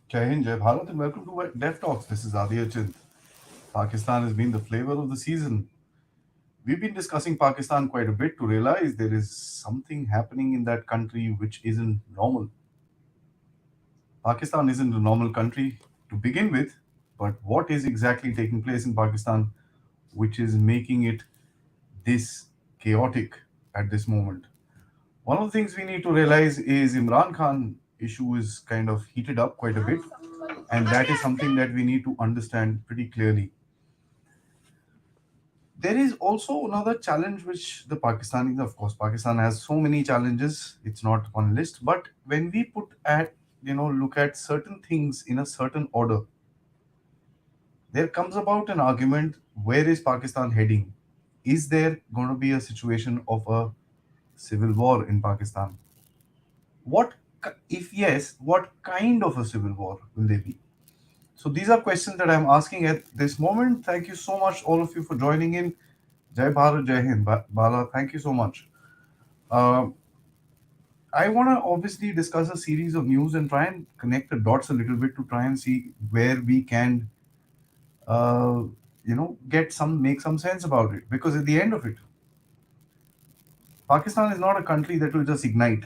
Jai Hind, Jai Bharat, and welcome to Dev Talks. This is Aadi. Pakistan has been the flavor of the season. We've been discussing Pakistan quite a bit to realize there is something happening in that country which isn't normal. Pakistan isn't a normal country to begin with, but what is exactly taking place in Pakistan which is making it this chaotic at this moment? One of the things we need to realize is Imran Khan issue is kind of heated up quite a bit, and that is something that we need to understand pretty clearly. There is also another challenge which the Pakistanis, of course, Pakistan has so many challenges. It's not one list, but when we put at look at certain things in a certain order, there comes about an argument: where is Pakistan heading? Is there going to be a situation of a civil war in Pakistan? If yes, what kind of a civil war will they be? So these are questions that I'm asking at this moment. Thank you so much, all of you, for joining in. Jai Bharat, Jai Hind. Bala, thank you so much. Uh, I want to obviously discuss a series of news and try and connect the dots a little bit to try and see where we can, uh, make some sense about it. Because at the end of it, Pakistan is not a country that will just ignite.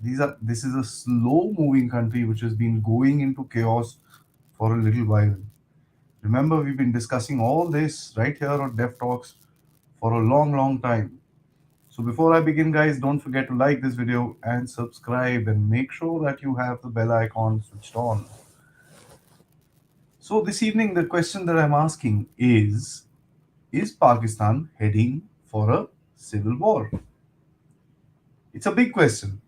This is a slow moving country which has been going into chaos for a little while. Remember, we've been discussing all this right here on Dev Talks for a long, long time. So before I begin, guys, don't forget to like this video and subscribe and make sure that you have the bell icon switched on. So this evening, the question that I'm asking is Pakistan heading for a civil war? It's a big question,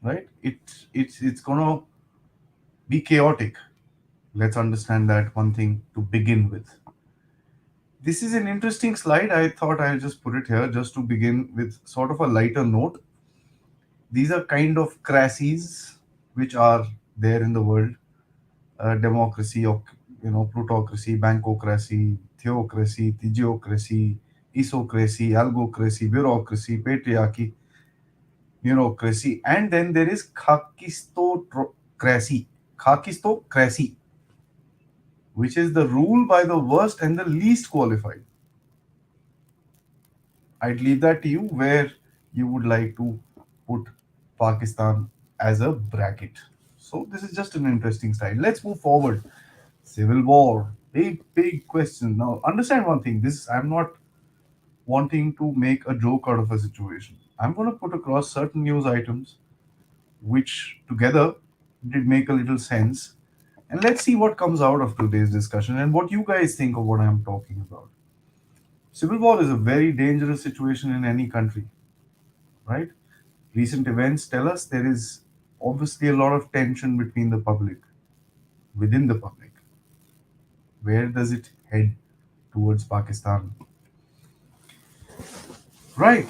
right? It's gonna be chaotic. Let's understand that one thing to begin with. This is an interesting slide. I thought I'll just put it here just to begin with sort of a lighter note. These are kind of crises which are there in the world: democracy, or plutocracy, bankocracy, theocracy, theocracy, isocracy, algocracy, bureaucracy, patriarchy, bureaucracy, and then there is khakistocracy, which is the rule by the worst and the least qualified. I'd leave that to you where you would like to put Pakistan as a bracket. So this is just an interesting slide. Let's move forward. Civil war, big question. Now understand one thing. This I'm not wanting to make a joke out of a situation. I'm going to put across certain news items which together did make a little sense. And let's see what comes out of today's discussion and what you guys think of what I'm talking about. Civil war is a very dangerous situation in any country, right? Recent events tell us there is obviously a lot of tension between the public, within the public. Where does it head towards Pakistan? Right.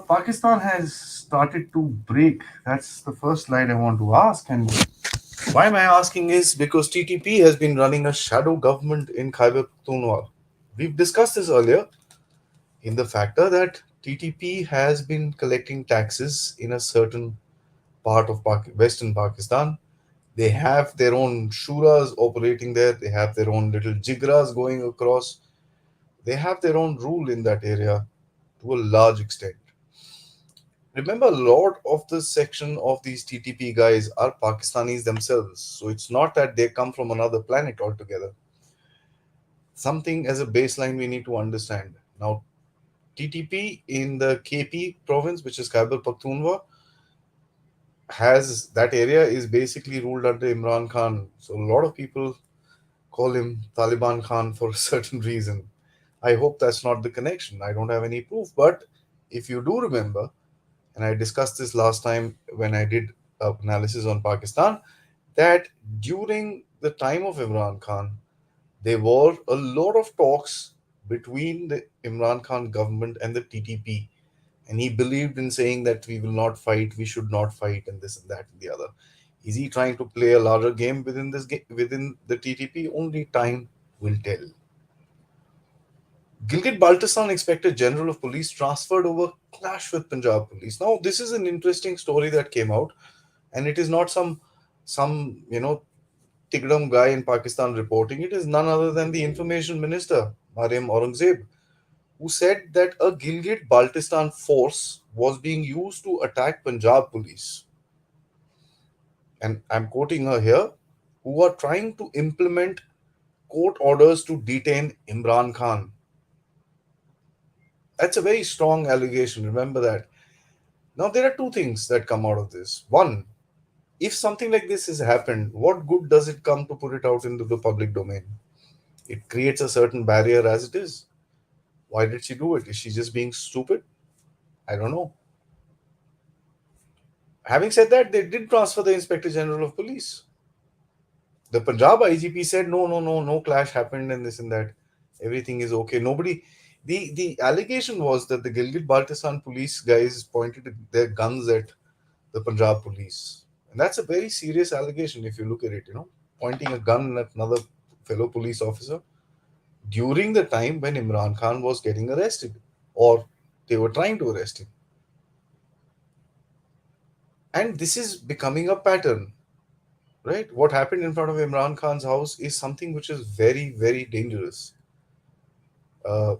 Pakistan has started to break. That's the first slide I want to ask. And why am I asking is because TTP has been running a shadow government in Khyber Pakhtunkhwa. We've discussed this earlier in the factor that TTP has been collecting taxes in a certain part of Western Pakistan. They have their own shuras operating there. They have their own little jigras going across. They have their own rule in that area to a large extent. Remember, a lot of the section of these TTP guys are Pakistanis themselves. So it's not that they come from another planet altogether. Something as a baseline we need to understand. Now, TTP in the KP province, which is Khyber Pakhtunkhwa, has that area is basically ruled under Imran Khan. So a lot of people call him Taliban Khan for a certain reason. I hope that's not the connection. I don't have any proof. But if you do remember, and I discussed this last time when I did analysis on Pakistan, that during the time of Imran Khan, there were a lot of talks between the Imran Khan government and the TTP. And he believed in saying that we will not fight, we should not fight, and this and that and the other. Is he trying to play a larger game within this game, within the TTP? Only time will tell. Gilgit Baltistan Inspector General of Police transferred over clash with Punjab Police. Now, this is an interesting story that came out, and it is not some some, Tigram guy in Pakistan reporting. It is none other than the information minister, Mariam Aurangzeb, who said that a Gilgit Baltistan force was being used to attack Punjab police. And I'm quoting her here, who are trying to implement court orders to detain Imran Khan. That's a very strong allegation. Remember that. Now, there are two things that come out of this. One, if something like this has happened, what good does it come to put it out into the public domain? It creates a certain barrier as it is. Why did she do it? Is she just being stupid? I don't know. Having said that, they did transfer the Inspector General of Police. The Punjab IGP said, no, no, no, no clash happened and this and that. Everything is okay. Nobody. The allegation was that the Gilgit Baltistan police guys pointed their guns at the Punjab police. And that's a very serious allegation if you look at it, pointing a gun at another fellow police officer during the time when Imran Khan was getting arrested, or they were trying to arrest him. And this is becoming a pattern, right? What happened in front of Imran Khan's house is something which is very, very dangerous. Uh,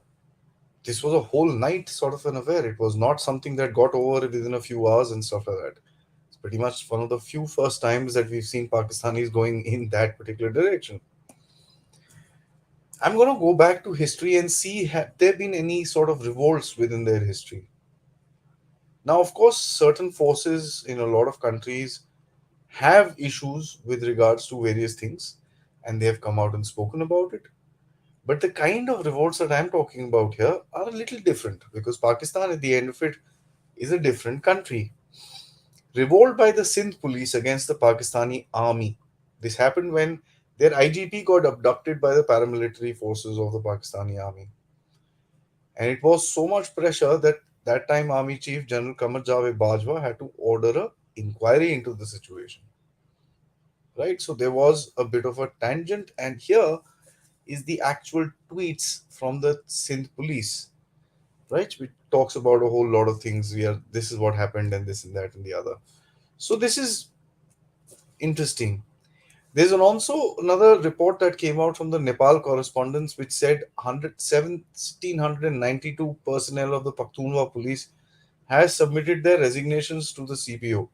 this was a whole night sort of an affair. It was not something that got over within a few hours and stuff like that. It's pretty much one of the few first times that we've seen Pakistanis going in that particular direction. I'm going to go back to history and see have there been any sort of revolts within their history. Now, of course, certain forces in a lot of countries have issues with regards to various things, and they have come out and spoken about it. But the kind of revolts that I'm talking about here are a little different because Pakistan, at the end of it, is a different country. Revolt by the Sindh police against the Pakistani army. This happened when their IGP got abducted by the paramilitary forces of the Pakistani army. And it was so much pressure that that time Army Chief General Qamar Javed Bajwa had to order a inquiry into the situation. Right? So there was a bit of a tangent, and here is the actual tweets from the Sindh police, right? Which talks about a whole lot of things. This is what happened, and this and that and the other. So this is interesting. There's also another report that came out from the Nepal correspondence which said 1,792 personnel of the Pakhtunkhwa police has submitted their resignations to the CPO.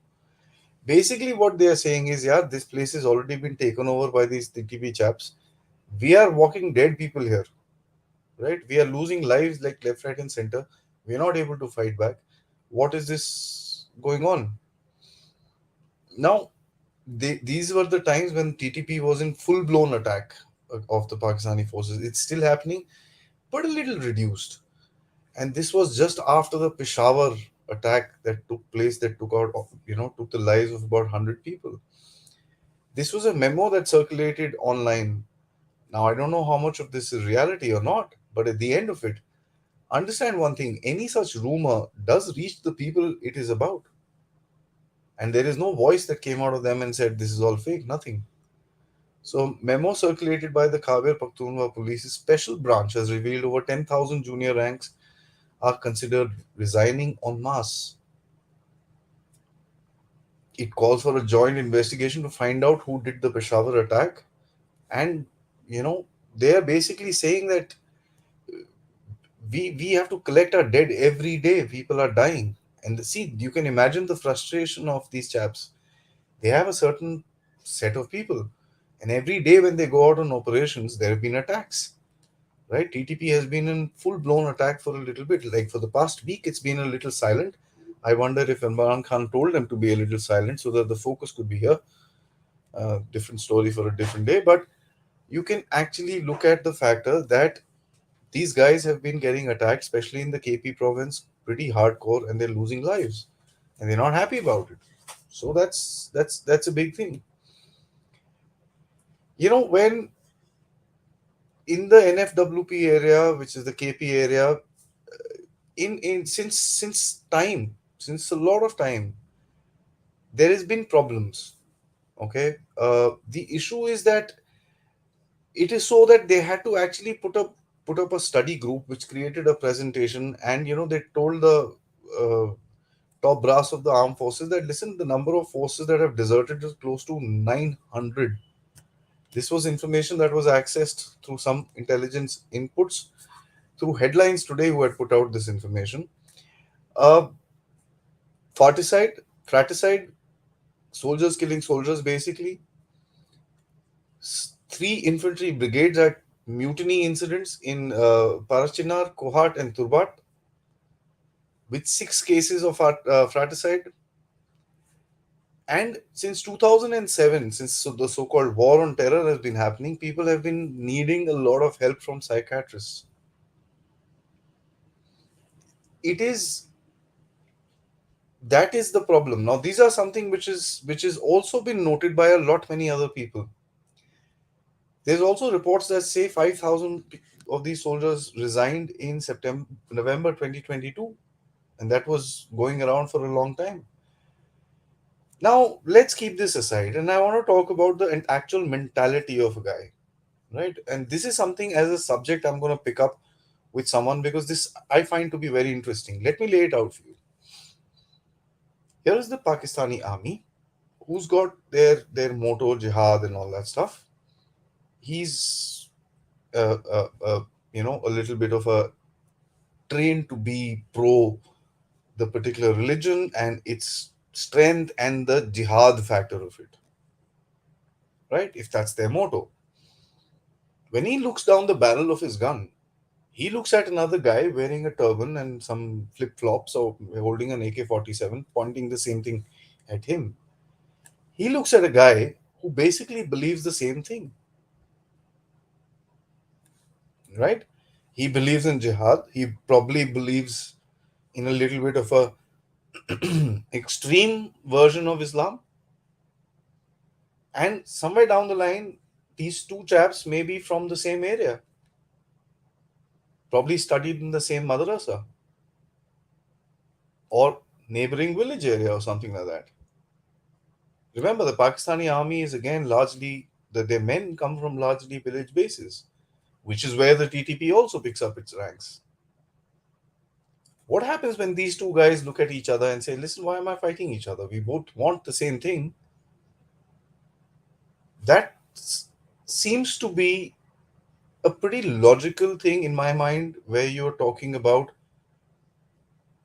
Basically, what they are saying is, yeah, this place has already been taken over by these TTP chaps. We are walking dead people here, right? We are losing lives like left, right, and center. We are not able to fight back. What is this going on? Now, these were the times when TTP was in full blown attack of the Pakistani forces. It's still happening, but a little reduced. And this was just after the Peshawar attack that took place, that took the lives of about 100 people. This was a memo that circulated online. Now, I don't know how much of this is reality or not, but at the end of it, understand one thing: any such rumor does reach the people it is about. And there is no voice that came out of them and said this is all fake, nothing. So, memo circulated by the Khyber Pakhtunkhwa Police's special branch has revealed over 10,000 junior ranks are considered resigning en masse. It calls for a joint investigation to find out who did the Peshawar attack. And, you know, they are basically saying that we have to collect our dead every day. People are dying. And see, you can imagine the frustration of these chaps. They have a certain set of people. And every day when they go out on operations, there have been attacks. Right? TTP has been in full blown attack for a little bit. Like for the past week, it's been a little silent. I wonder if Imran Khan told them to be a little silent so that the focus could be here. Different story for a different day. But you can actually look at the factor that these guys have been getting attacked, especially in the KP province, pretty hardcore, and they're losing lives, and they're not happy about it. So that's a big thing. When in the NFWP area, which is the KP area, in since a lot of time, there has been problems. Okay, the issue is that it is so that they had to actually put up a study group which created a presentation, and they told the uh, top brass of the armed forces that listen, the number of forces that have deserted is close to 900. This was information that was accessed through some intelligence inputs, through headlines today who had put out this information. Uh, fratricide, soldiers killing soldiers basically, three infantry brigades at mutiny incidents in Parachinar, Kohat, and Turbat, with six cases of fratricide. And since 2007, since the so called war on terror has been happening, people have been needing a lot of help from psychiatrists. It is that is the problem. Now, these are something which is also been noted by a lot many other people. There's also reports that say 5,000 of these soldiers resigned in November 2022, and that was going around for a long time. Now, let's keep this aside, and I want to talk about the actual mentality of a guy, right? And this is something as a subject I'm going to pick up with someone because this I find to be very interesting. Let me lay it out for you. Here is the Pakistani army, who's got their motto, jihad, and all that stuff. He's a little bit of a trained to be pro the particular religion and its strength and the jihad factor of it, right? If that's their motto. When he looks down the barrel of his gun, he looks at another guy wearing a turban and some flip flops or holding an AK 47, pointing the same thing at him. He looks at a guy who basically believes the same thing, right? He believes in jihad. He probably believes in a little bit of a extreme version of Islam. And somewhere down the line, these two chaps may be from the same area, probably studied in the same madrasa or neighboring village area or something like that. Remember, the Pakistani army is again largely, their men come from largely village bases, which is where the TTP also picks up its ranks. What happens when these two guys look at each other and say, listen, why am I fighting each other? We both want the same thing. That seems to be a pretty logical thing in my mind, where you're talking about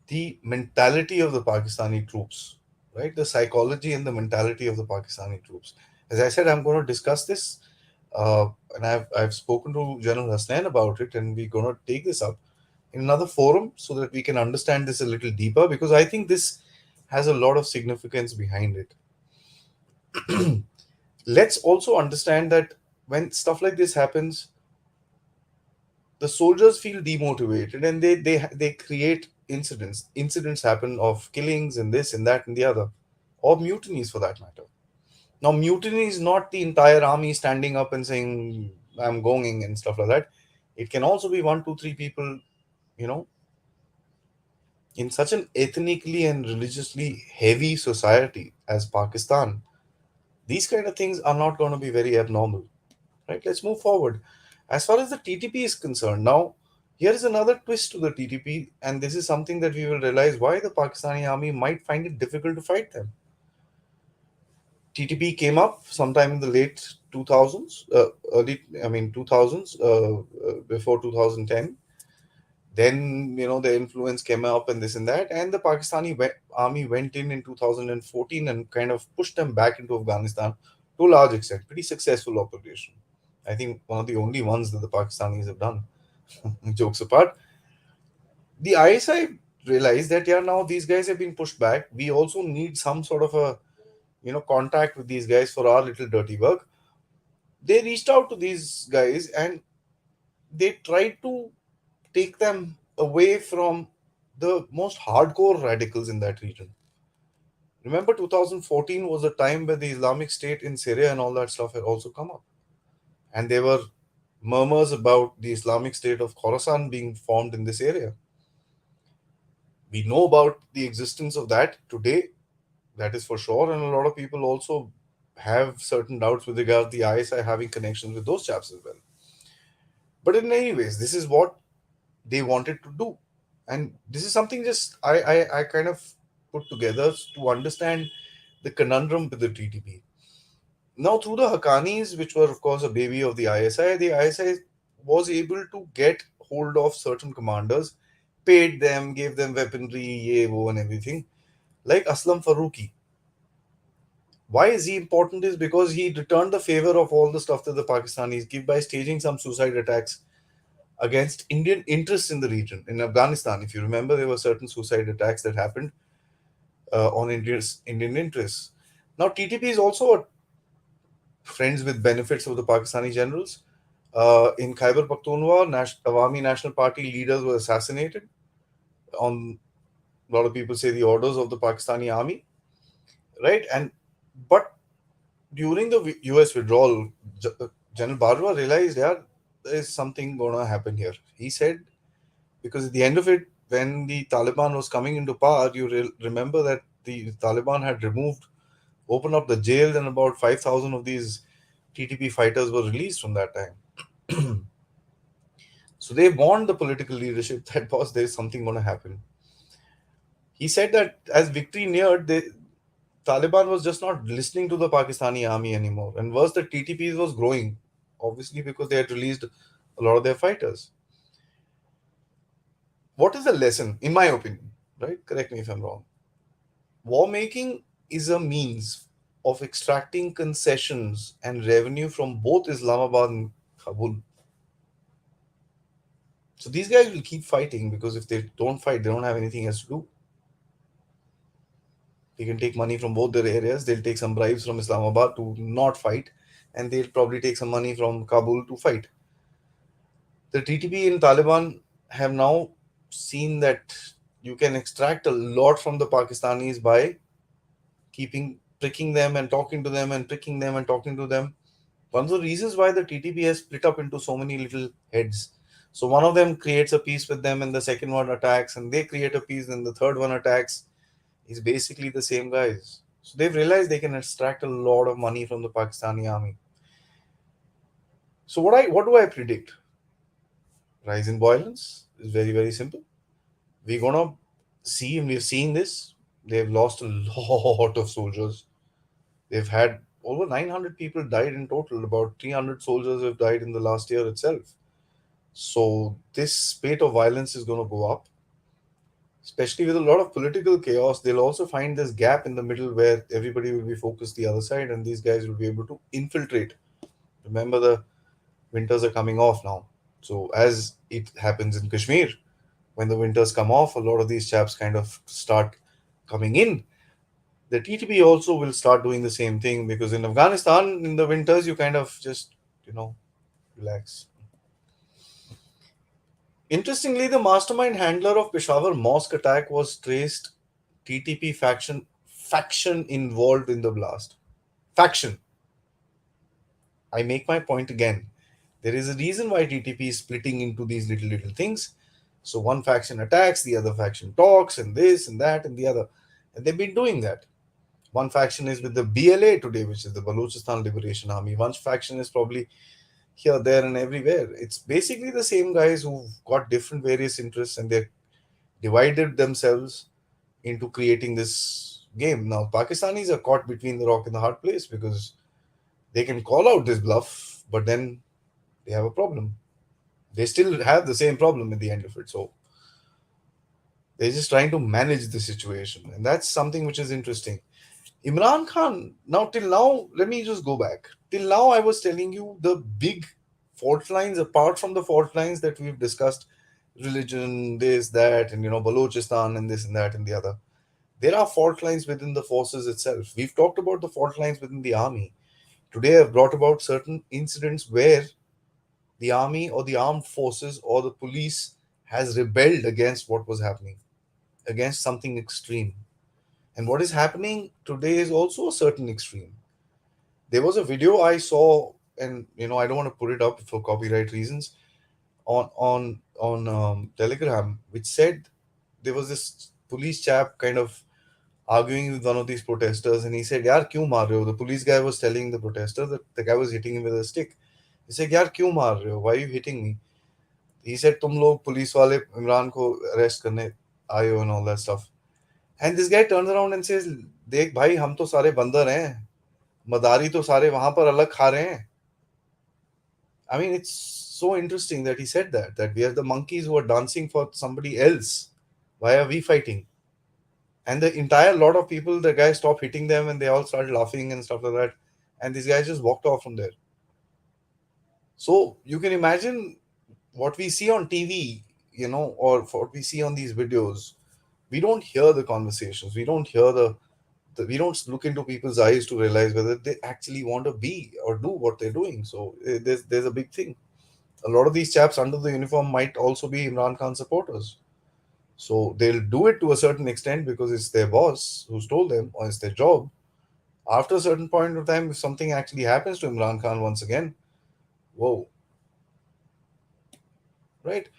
the mentality of the Pakistani troops, right? The psychology and the mentality of the Pakistani troops. As I said, I'm going to discuss this, and I've spoken to General Hasnain about it, and we're going to take this up in another forum so that we can understand this a little deeper, because I think this has a lot of significance behind it. Let's also understand that when stuff like this happens, the soldiers feel demotivated and they create incidents happen of killings and this and that and the other, or mutinies for that matter. Now, mutiny is not the entire army standing up and saying I'm going and stuff like that. It can also be one, two, three people, you know in such an ethnically and religiously heavy society as Pakistan. These kind of things are not going to be very abnormal, right? Let's move forward. As far as the TTP is concerned, now here is another twist to the TTP, and this is something that we will realize why the Pakistani army might find it difficult to fight them. TTP came up sometime in the late 2000s, early, I mean 2000s, before 2010. Then the influence came up and this and that, and the Pakistani army went in 2014 and kind of pushed them back into Afghanistan to a large extent. Pretty successful operation. I think one of the only ones that the Pakistanis have done. Jokes apart, the ISI realized that yeah, now these guys have been pushed back. We also need some sort of a contact with these guys for our little dirty work. They reached out to these guys and they tried to take them away from the most hardcore radicals in that region. Remember, 2014 was a time where the Islamic State in Syria and all that stuff had also come up. And there were murmurs about the Islamic State of Khorasan being formed in this area. We know about the existence of that today, that is for sure. And a lot of people also have certain doubts with regard to the ISI having connections with those chaps as well. But in any ways, this is what they wanted to do. And this is something just I kind of put together to understand the conundrum with the TTP. Now, through the Haqqanis, which were, of course, a baby of the ISI was able to get hold of certain commanders, paid them, gave them weaponry, ye, wo, and everything, like Aslam Faruqi. Why is he important? Is because he returned the favor of all the stuff that the Pakistanis give by staging some suicide attacks against Indian interests in the region. In Afghanistan, if you remember, there were certain suicide attacks that happened on Indian interests. Now, TTP is also friends with benefits of the Pakistani generals. In Khyber Pakhtunkhwa, Awami National Party leaders were assassinated on, a lot of people say, the orders of the Pakistani army, right? And but during the US withdrawal, General Bajwa realized, yeah, there's something gonna happen here. He said, because at the end of it, when the Taliban was coming into power, you remember that the Taliban had opened up the jail, and about 5,000 of these TTP fighters were released from that time. So they warned the political leadership that, boss, there is something going to happen. He said that as victory neared, the Taliban was just not listening to the Pakistani army anymore. And worse, the TTPs was growing, obviously, because they had released a lot of their fighters. What is the lesson, in my opinion? Right? Correct me if I'm wrong. War making is a means of extracting concessions and revenue from both Islamabad and Kabul. So these guys will keep fighting because if they don't fight, they don't have anything else to do. They can take money from both their areas. They'll take some bribes from Islamabad to not fight, and they'll probably take some money from Kabul to fight. The TTP and Taliban have now seen that you can extract a lot from the Pakistanis by keeping pricking them and talking to them and pricking them and talking to them. One of the reasons why the TTP has split up into so many little heads. So one of them creates a peace with them, and the second one attacks, and they create a peace, and the third one attacks. Is basically the same guys. So they've realized they can extract a lot of money from the Pakistani army. So what do I predict? Rise in violence is very, very simple. We're gonna see, and we've seen this. They've lost a lot of soldiers. They've had over 900 people died in total. About 300 soldiers have died in the last year itself. So this spate of violence is going to go up, especially with a lot of political chaos. They'll also find this gap in the middle where everybody will be focused the other side, and these guys will be able to infiltrate. Remember, the winters are coming off now. So as it happens in Kashmir, when the winters come off, a lot of these chaps kind of start coming in. The TTP also will start doing the same thing, because in Afghanistan, in the winters, you kind of just, relax. Interestingly, the mastermind handler of Peshawar mosque attack was traced TTP faction involved in the blast. Faction. I make my point again. There is a reason why TTP is splitting into these little things. So one faction attacks, the other faction talks, and this and that and the other. And they've been doing that. One faction is with the BLA today, which is the Balochistan Liberation Army. One faction is probably here, there, and everywhere. It's basically the same guys who've got different various interests, and they're divided themselves into creating this game. Now, Pakistanis are caught between the rock and the hard place, because they can call out this bluff, but then they have a problem. They still have the same problem at the end of it. So they're just trying to manage the situation. And that's something which is interesting. Imran Khan, now till now, let me just go back. Till now, I was telling you the big fault lines, apart from the fault lines that we've discussed, religion, this, that, and Balochistan and this and that and the other. There are fault lines within the forces itself. We've talked about the fault lines within the army. Today, I've brought about certain incidents where the army or the armed forces or the police has rebelled against what was happening, against something extreme. And what is happening today is also a certain extreme. There was a video I saw, and I don't want to put it up for copyright reasons, on Telegram, which said there was this police chap kind of arguing with one of these protesters, and he said, "Yaar, kyun maar rahe ho?" The police guy was telling the protester that the guy was hitting him with a stick. He said, "Yaar, kyun maar rahe ho? Why are you hitting me?" He said, "तुम लोग police वाले इमरान को arrest करने आए हो," and all that stuff. And this guy turns around and says, देख भाई हम तो सारे बंदर हैं, मदारी तो सारे वहां पर अलग खा रहे हैं. I mean, it's so interesting that he said that we are the monkeys who are dancing for somebody else. Why are we fighting? And the entire lot of people, the guy stopped hitting them and they all started laughing and stuff like that. And these guys just walked off from there. So you can imagine what we see on TV, or what we see on these videos. We don't hear the conversations. We don't hear we don't look into people's eyes to realize whether they actually want to be or do what they're doing. So there's a big thing. A lot of these chaps under the uniform might also be Imran Khan supporters. So they'll do it to a certain extent because it's their boss who's told them, or it's their job. After a certain point of time, if something actually happens to Imran Khan once again, whoa, right?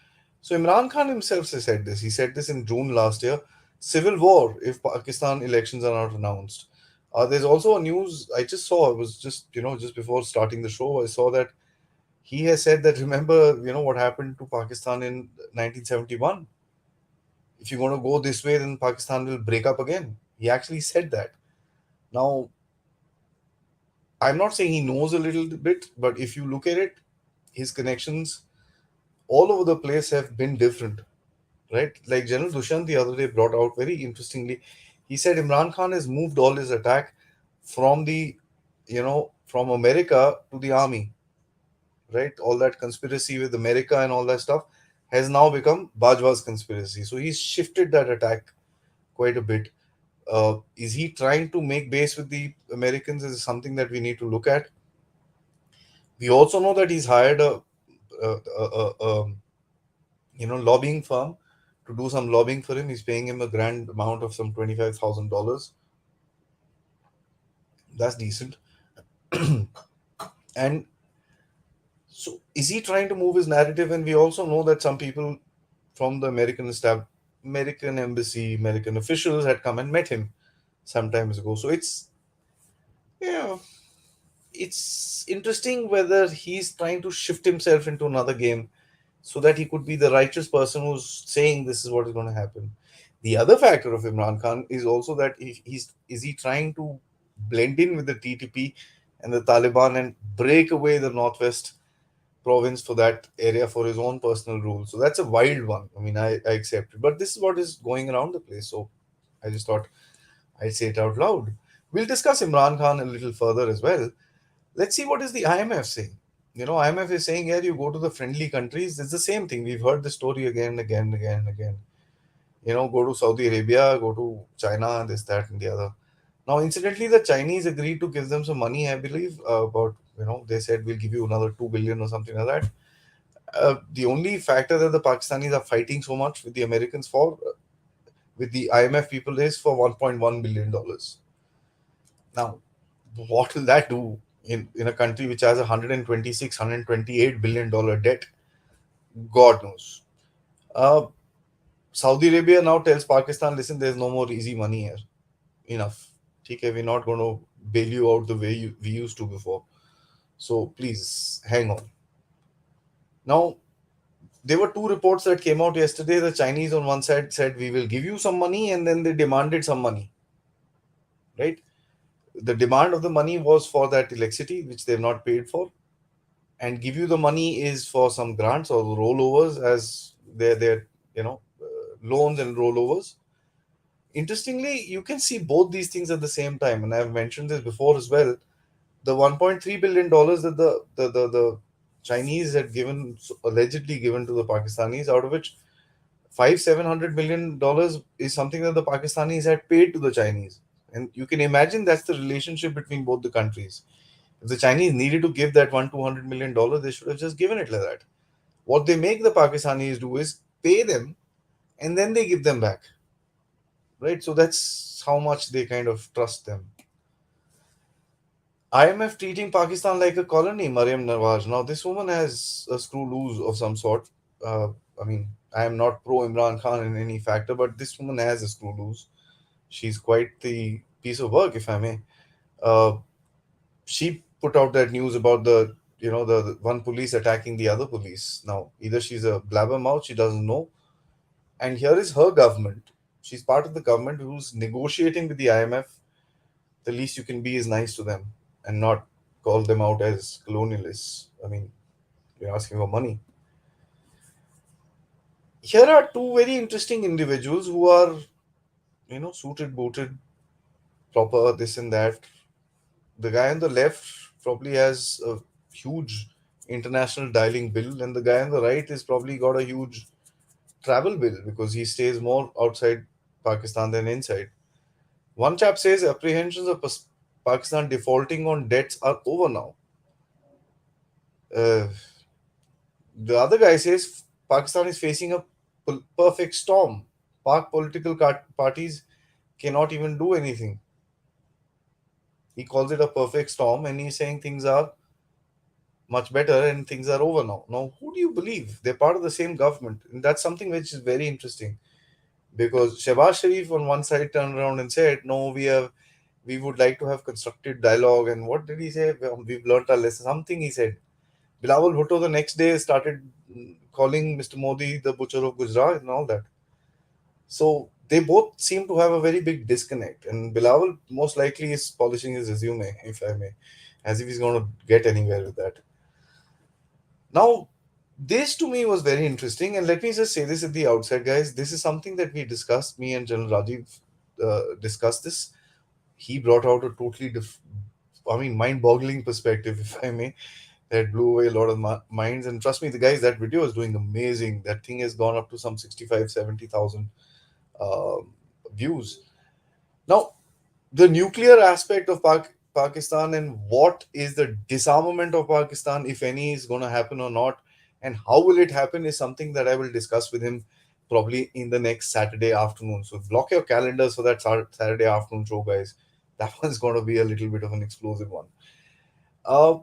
So Imran Khan himself has said this. He said this in June last year. Civil war if Pakistan elections are not announced. There's also a news I just saw. It was just before starting the show. I saw that he has said that, remember, what happened to Pakistan in 1971. If you're going to go this way, then Pakistan will break up again. He actually said that. Now, I'm not saying he knows a little bit, but if you look at it, his connections all over the place have been different, right? Like General Dushyant the other day brought out very interestingly. He said Imran Khan has moved all his attack from from America to the army, right? All that conspiracy with America and all that stuff has now become Bajwa's conspiracy. So he's shifted that attack quite a bit. Is he trying to make base with the Americans? Is something that we need to look at. We also know that he's hired a lobbying firm to do some lobbying for him. He's paying him a grand amount of some $25,000. That's decent. And so, is he trying to move his narrative? And we also know that some people from the American staff, American embassy, American officials had come and met him some times ago. So yeah, it's interesting whether he's trying to shift himself into another game so that he could be the righteous person who's saying this is what is going to happen. The other factor of Imran Khan is also that is he trying to blend in with the TTP and the Taliban and break away the Northwest province for that area for his own personal rule. So that's a wild one. I mean, I accept it, but this is what is going around the place. So I just thought I'd say it out loud. We'll discuss Imran Khan a little further as well. Let's see what is the IMF saying. IMF is saying, here you go to the friendly countries. It's the same thing. We've heard the story again, again, again, again. Go to Saudi Arabia, go to China, this, that, and the other. Now, incidentally, the Chinese agreed to give them some money, I believe, about, they said we'll give you another 2 billion or something like that. The only factor that the Pakistanis are fighting so much with the Americans for, with the IMF people, is for $1.1 billion. Now, what will that do in a country which has 126, $128 billion debt? God knows. Uh, Saudi Arabia now tells Pakistan, listen, there's no more easy money here. Enough. Okay, we're not going to bail you out the way we used to before. So please hang on. Now, there were two reports that came out yesterday. The Chinese on one side said we will give you some money, and then they demanded some money. Right? The demand of the money was for that electricity, which they've not paid for, and give you the money is for some grants or rollovers as their loans and rollovers. Interestingly, you can see both these things at the same time, and I've mentioned this before as well. The $1.3 billion that the Chinese had given, allegedly given to the Pakistanis, out of which 500-700 million dollars is something that the Pakistanis had paid to the Chinese. And you can imagine that's the relationship between both the countries. If the Chinese needed to give that $200 million, they should have just given it like that. What they make the Pakistanis do is pay them and then they give them back. Right? So that's how much they kind of trust them. IMF treating Pakistan like a colony, Mariam Nawaz. Now, this woman has a screw loose of some sort. I mean, I am not pro Imran Khan in any factor, but this woman has a screw loose. She's quite the piece of work, if I may. Uh, she put out that news about the one police attacking the other police. Now, either she's a blabbermouth, she doesn't know, and here is her government. She's part of the government who's negotiating with the IMF. The least you can be is nice to them and not call them out as colonialists. I mean, you're asking for money. Here are two very interesting individuals who are, suited, booted, proper, this and that. The guy on the left probably has a huge international dialing bill, and the guy on the right is probably got a huge travel bill because he stays more outside Pakistan than inside. One chap says apprehensions of Pakistan defaulting on debts are over now. Uh, the other guy says Pakistan is facing a perfect storm. Pak political parties cannot even do anything. He calls it a perfect storm, and he's saying things are much better and things are over now. Now, who do you believe? They're part of the same government, and that's something which is very interesting because Shehbaz Sharif on one side turned around and said, "No, we would like to have constructive dialogue." And what did he say? Well, we've learnt our lesson. Something he said. Bilawal Bhutto the next day started calling Mr. Modi the butcher of Gujarat and all that. So they both seem to have a very big disconnect. And Bilawal most likely is polishing his resume, if I may, as if he's going to get anywhere with that. Now, this to me was very interesting. And let me just say this at the outset, guys. This is something that we discussed, me and General Rajiv discussed this. He brought out a totally mind boggling perspective, if I may, that blew away a lot of minds. And trust me, the guys, that video is doing amazing. That thing has gone up to some 65, 70,000 uh, views. Now, the nuclear aspect of Pakistan and what is the disarmament of Pakistan, if any, is going to happen or not, and how will it happen is something that I will discuss with him probably in the next Saturday afternoon. So block your calendars for that Saturday afternoon show, guys. That one's going to be a little bit of an explosive one. Uh,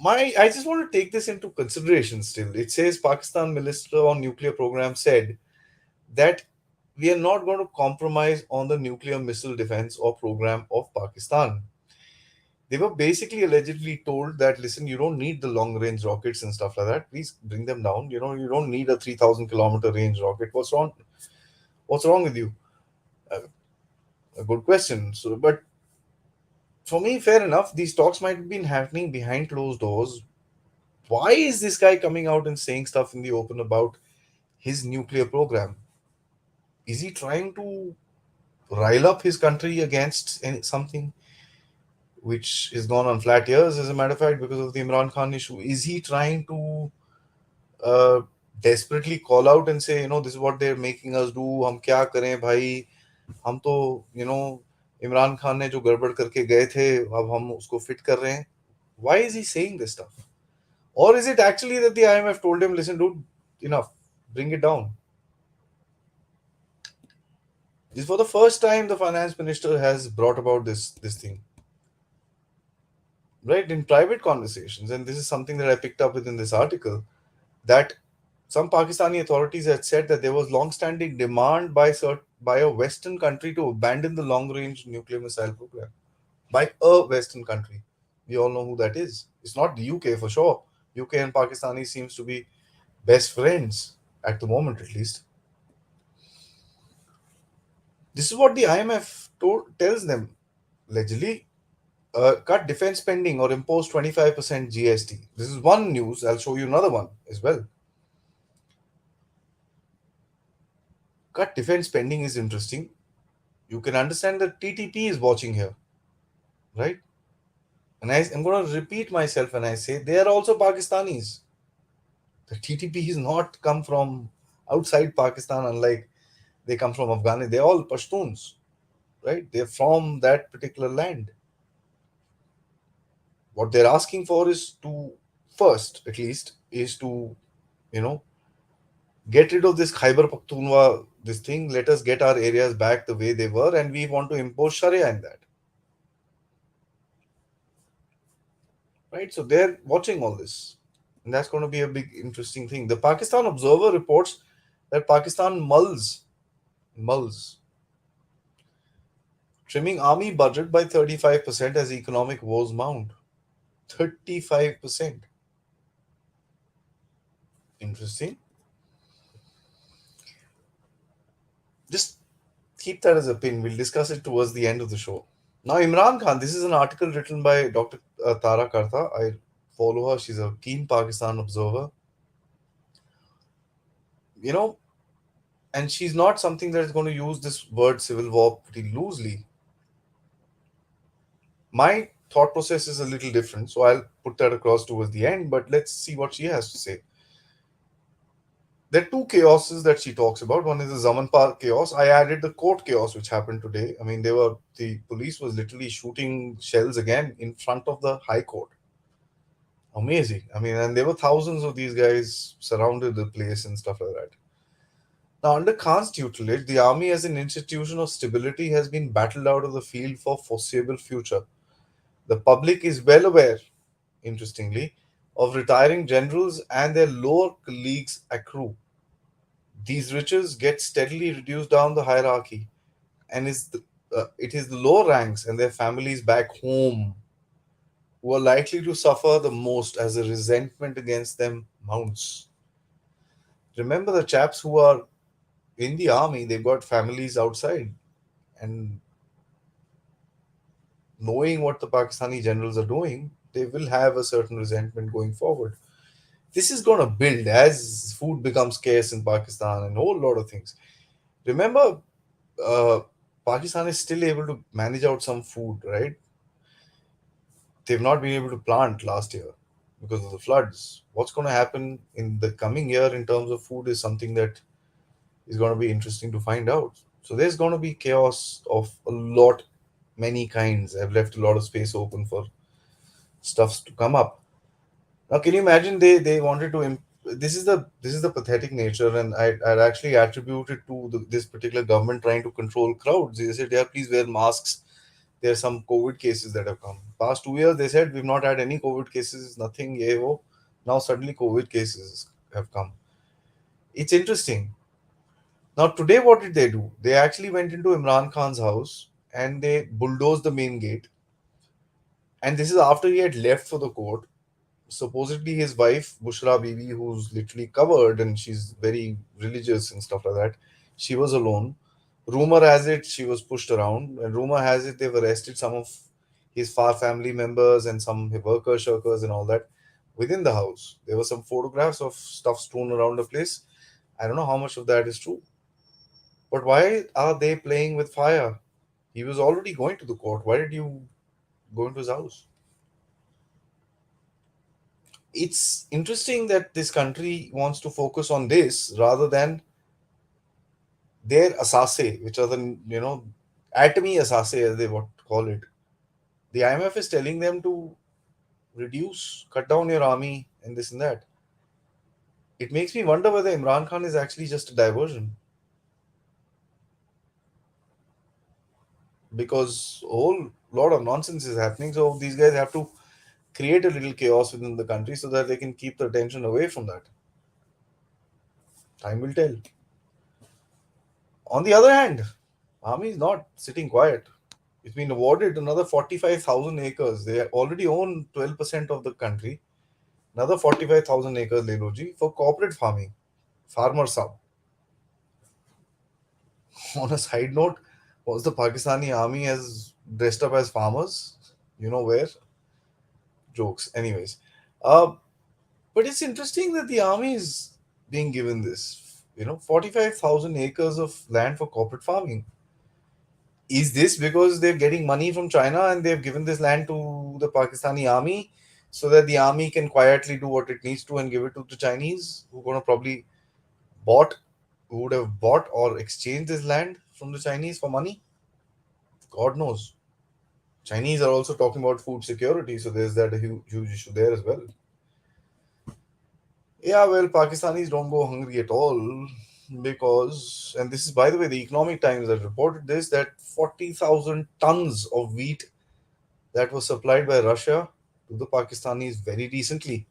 I just want to take this into consideration still. It says Pakistan Minister on Nuclear Program said that we are not going to compromise on the nuclear missile defense or program of Pakistan. They were basically allegedly told that, listen, you don't need the long range rockets and stuff like that. Please bring them down. You don't need a 3,000 kilometer range rocket. What's wrong? What's wrong with you? Uh, a good question. So, but for me, fair enough. These talks might have been happening behind closed doors. Why is this guy coming out and saying stuff in the open about his nuclear program? Is he trying to rile up his country against something which is gone on flat ears, as a matter of fact, because of the Imran Khan issue? Is he trying to uh, desperately call out and say, this is what they're making us do, हम क्या करें भाई, हम तो, इमरान खान ने जो गड़बड़ करके गए थे, अब हम उसको फिट कर रहे हैं? Why is he saying this stuff? Or is it actually that the IMF told him, listen, dude, enough, bring it down? This for the first time the finance minister has brought about this thing, right, in private conversations. And this is something that I picked up within this article, that some Pakistani authorities had said that there was long-standing demand by a Western country to abandon the long-range nuclear missile program. By a Western country, we all know who that is. It's not the UK for sure. UK and Pakistani seems to be best friends at the moment, at least. This is what the IMF tells them. Allegedly, cut defense spending or impose 25% GST. This is one news. I'll show you another one as well. Cut defense spending is interesting. You can understand that TTP is watching here, right? And I'm going to repeat myself when I say they are also Pakistanis. The TTP is not come from outside Pakistan, unlike they come from Afghanistan. They're all Pashtuns, right? They're from that particular land. What they're asking for is to, first at least, is to, you know, get rid of this Khyber Pakhtunkhwa, this thing. Let us get our areas back the way they were, and we want to impose Sharia in that, right? So they're watching all this, and that's going to be a big interesting thing. The Pakistan Observer reports that Pakistan mulls trimming army budget by 35% as economic woes mount. 35%. Interesting. Just keep that as a pin. We'll discuss it towards the end of the show. Now, Imran Khan, this is an article written by Dr. Tara Karta. I follow her. She's a keen Pakistan observer. You know, and she's not something that is going to use this word civil war pretty loosely. My thought process is a little different, so I'll put that across towards the end, but let's see what she has to say. There are two chaoses that she talks about. One is the Zamanpal chaos. I added the court chaos which happened today. I mean, the police was literally shooting shells again in front of the High Court. Amazing. I mean, and there were thousands of these guys surrounded the place and stuff like that. Now, under Khan's tutelage, the army as an institution of stability has been battled out of the field for foreseeable future. The public is well aware, interestingly, of retiring generals and their lower colleagues' accrue. These riches get steadily reduced down the hierarchy, and it is the lower ranks and their families back home who are likely to suffer the most as the resentment against them mounts. Remember the chaps who are in the army, they've got families outside, and knowing what the Pakistani generals are doing, they will have a certain resentment going forward. This is going to build as food becomes scarce in Pakistan and a whole lot of things. Remember, uh, Pakistan is still able to manage out some food, right? They've not been able to plant last year because of the floods. What's going to happen in the coming year in terms of food is something that is going to be interesting to find out. So there's going to be chaos of a lot, many kinds. I've left a lot of space open for stuffs to come up. Now, can you imagine they wanted to? This is the pathetic nature, and I'd actually attribute it to this particular government trying to control crowds. They said, "Yeah, please wear masks." There are some COVID cases that have come. Past 2 years, they said we've not had any COVID cases, nothing. Yeah, oh. Now suddenly COVID cases have come. It's interesting. Now today, what did they do? They actually went into Imran Khan's house and they bulldozed the main gate. And this is after he had left for the court. Supposedly his wife Bushra Bibi, who's literally covered and she's very religious and stuff like that, she was alone. Rumor has it she was pushed around, and rumor has it they've arrested some of his far family members and some workers, shirkers, and all that within the house. There were some photographs of stuff strewn around the place. I don't know how much of that is true, but why are they playing with fire? He was already going to the court. Why did you go into his house? It's interesting that this country wants to focus on this rather than their asase, which are the atomy asase as they what call it. The IMF is telling them to reduce, cut down your army, and this and that. It makes me wonder whether Imran Khan is actually just a diversion because a whole lot of nonsense is happening. So these guys have to create a little chaos within the country so that they can keep the attention away from that. Time will tell. On the other hand, army is not sitting quiet. It's been awarded another 45,000 acres. They already own 12% of the country. Another 45,000 acres, Leloji, for corporate farming. Farmer sub. On a side note, was the Pakistani army has dressed up as farmers? You know where? Jokes. Anyways. Uh, but it's interesting that the army is being given this. 45,000 acres of land for corporate farming. Is this because they're getting money from China and they've given this land to the Pakistani army so that the army can quietly do what it needs to and give it to the Chinese who are going to probably bought, who would have bought or exchanged this land from the Chinese for money? God knows. Chinese are also talking about food security, so there's that huge issue there as well. Yeah, well, Pakistanis don't go hungry at all because, and this is by the way, the Economic Times that reported this, that 40,000 tons of wheat that was supplied by Russia to the Pakistanis very recently,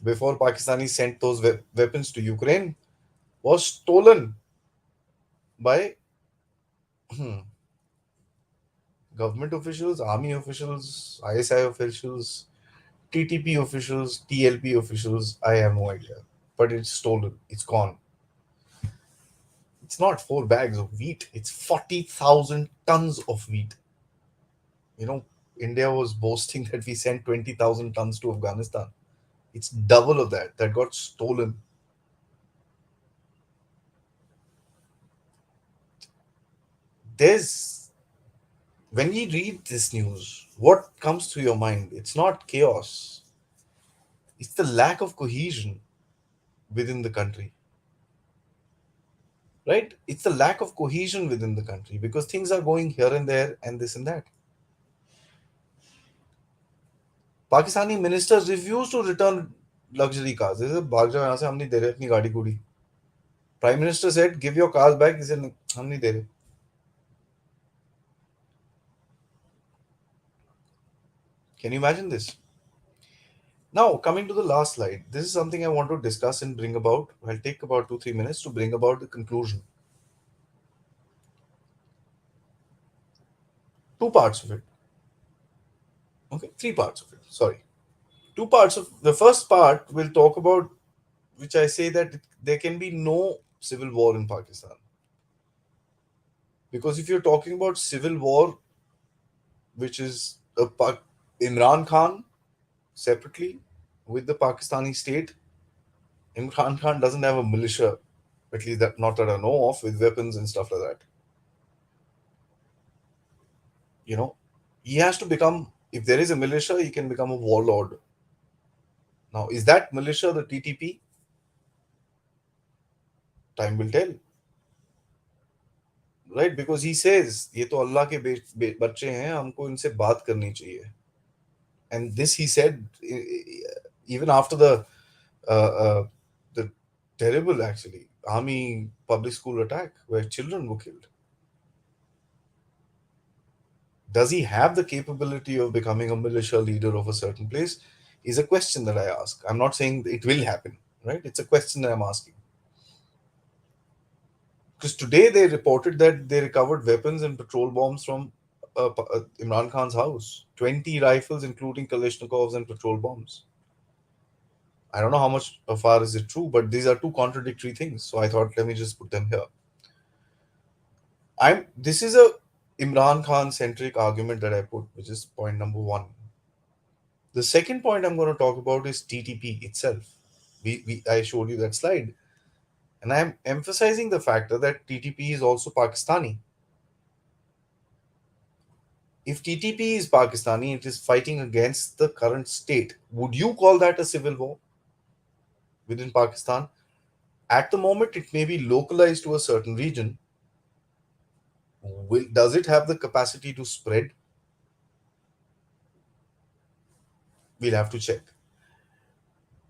before Pakistanis sent those weapons to Ukraine, was stolen by government officials, army officials, ISI officials, TTP officials, TLP officials. I have no idea. But it's stolen, it's gone. It's not 4 bags of wheat, it's 40,000 tons of wheat. You know, India was boasting that we sent 20,000 tons to Afghanistan. It's double of that got stolen. There's When you read this news, what comes to your mind? It's not chaos, it's the lack of cohesion within the country, right? It's the lack of cohesion within the country because things are going here and there and this and that. Pakistani ministers refuse to return luxury cars. They said, भाग जाओ यहाँ से, हम नहीं दे रहे अपनी गाड़ी Gudi. Prime Minister said, give your cars back. He said, हम नहीं दे रहे. Can you imagine this? Now, coming to the last slide, this is something I want to discuss and bring about. I'll take about 2-3 minutes to bring about the conclusion. Two parts of it. Okay, three parts of it. Sorry. Two parts of the first part will talk about which I say that there can be no civil war in Pakistan. Because if you're talking about civil war, which is Imran Khan separately with the Pakistani state, Imran Khan doesn't have a militia, at least that not that I know of, with weapons and stuff like that. You know, he has to become, if there is a militia, he can become a warlord. Now, is that militia the TTP? Time will tell, right? Because he says, ये तो अल्लाह के बच्चे हैं, हमको इनसे बात करनी चाहिए. And this he said even after the terrible, actually, army public school attack where children were killed. Does he have the capability of becoming a militia leader of a certain place? Is a question that I ask. I'm not saying it will happen, right? It's a question that I'm asking. Because today they reported that they recovered weapons and patrol bombs from Imran Khan's house. 20 rifles, including Kalashnikovs and patrol bombs. I don't know how much far is it true, but these are two contradictory things. So I thought, let me just put them here. This is a Imran Khan centric argument that I put, which is point number one. The second point I'm going to talk about is TTP itself. I showed you that slide, and I'm emphasizing the factor that TTP is also Pakistani. If TTP is Pakistani, it is fighting against the current state. Would you call that a civil war within Pakistan? At the moment, it may be localized to a certain region. Does it have the capacity to spread? We'll have to check.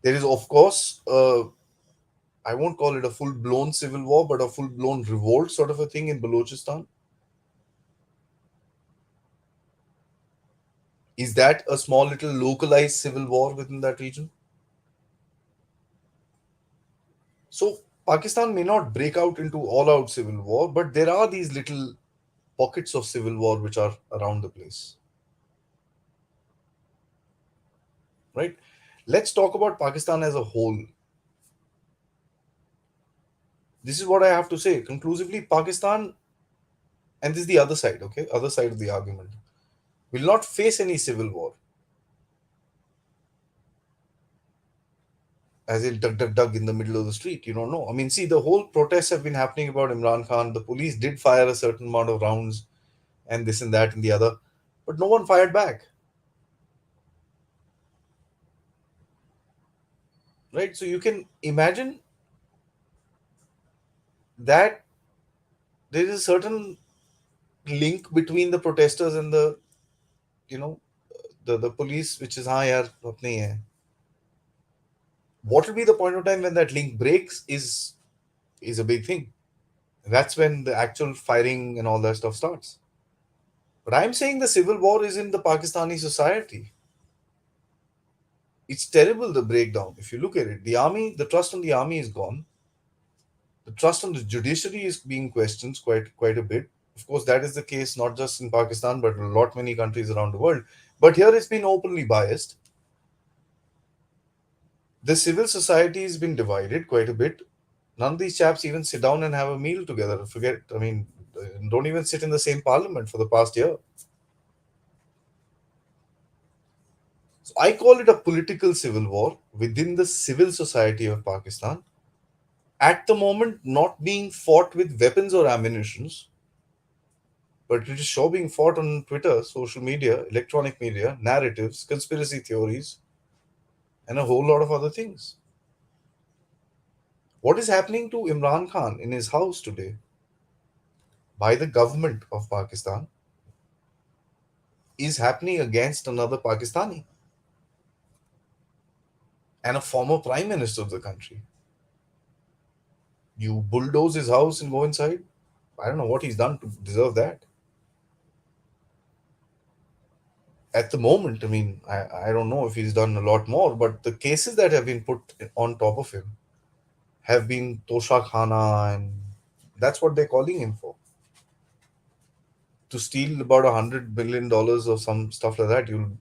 There is, of course, I won't call it a full blown civil war, but a full blown revolt sort of a thing in Balochistan. Is that a small little localized civil war within that region? So, Pakistan may not break out into all out civil war, but there are these little pockets of civil war which are around the place. Right? Let's talk about Pakistan as a whole. This is what I have to say. Conclusively, Pakistan, and this is the other side, okay? Other side of the argument, will not face any civil war. As in dug in the middle of the street. You don't know. I mean, see, the whole protests have been happening about Imran Khan. The police did fire a certain amount of rounds and this and that and the other, but no one fired back. Right? So you can imagine that there is a certain link between the protesters and the, you know, the police, which is, हाँ यार अपने ही है. What will be the point of time when that link breaks is a big thing. That's when the actual firing and all that stuff starts. But I'm saying the civil war is in the Pakistani society. It's terrible, the breakdown. If you look at it, the army, the trust on the army is gone. The trust on the judiciary is being questioned quite a bit. Of course, that is the case not just in Pakistan, but a lot many countries around the world. But here it's been openly biased. The civil society has been divided quite a bit. None of these chaps even sit down and have a meal together. Forget, I mean, don't even sit in the same parliament for the past year. So I call it a political civil war within the civil society of Pakistan. At the moment, not being fought with weapons or ammunitions, but it is sure being fought on Twitter, social media, electronic media, narratives, conspiracy theories, and a whole lot of other things. What is happening to Imran Khan in his house today by the government of Pakistan is happening against another Pakistani and a former prime minister of the country. You bulldoze his house and go inside. I don't know what he's done to deserve that. At the moment, I mean, I don't know if he's done a lot more, but the cases that have been put on top of him have been Tosha Khana, and that's what they're calling him for. To steal about $100 billion or some stuff like that, you'll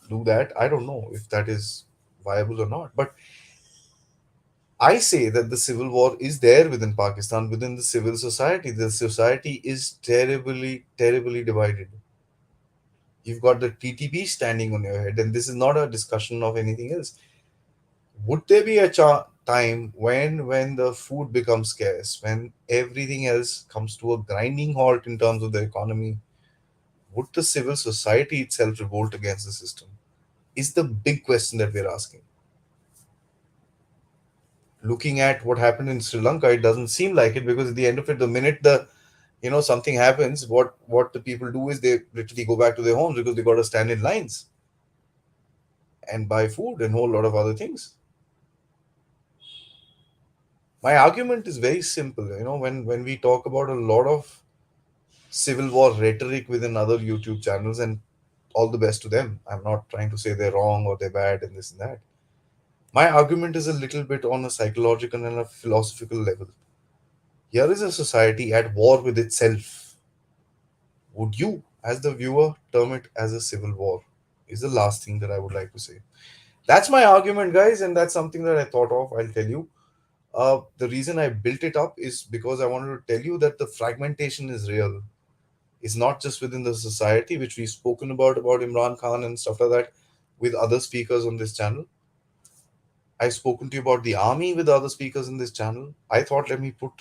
do that. I don't know if that is viable or not. But I say that the civil war is there within Pakistan, within the civil society. The society is terribly, terribly divided. You've got the TTP standing on your head, and this is not a discussion of anything else. Would there be a time when the food becomes scarce, when everything else comes to a grinding halt in terms of the economy? Would the civil society itself revolt against the system? Is the big question that we're asking. Looking at what happened in Sri Lanka, it doesn't seem like it, because at the end of it, the minute something happens, what the people do is they literally go back to their homes because they got to stand in lines and buy food and a whole lot of other things. My argument is very simple. When we talk about a lot of civil war rhetoric within other YouTube channels, and all the best to them. I'm not trying to say they're wrong or they're bad and this and that. My argument is a little bit on a psychological and a philosophical level. Here is a society at war with itself. Would you, as the viewer, term it as a civil war? Is the last thing that I would like to say. That's my argument, guys, and that's something that I thought of. I'll tell you. The reason I built it up is because I wanted to tell you that the fragmentation is real. It's not just within the society, which we've spoken about Imran Khan and stuff like that, with other speakers on this channel. I've spoken to you about the army with other speakers in this channel. I thought, let me put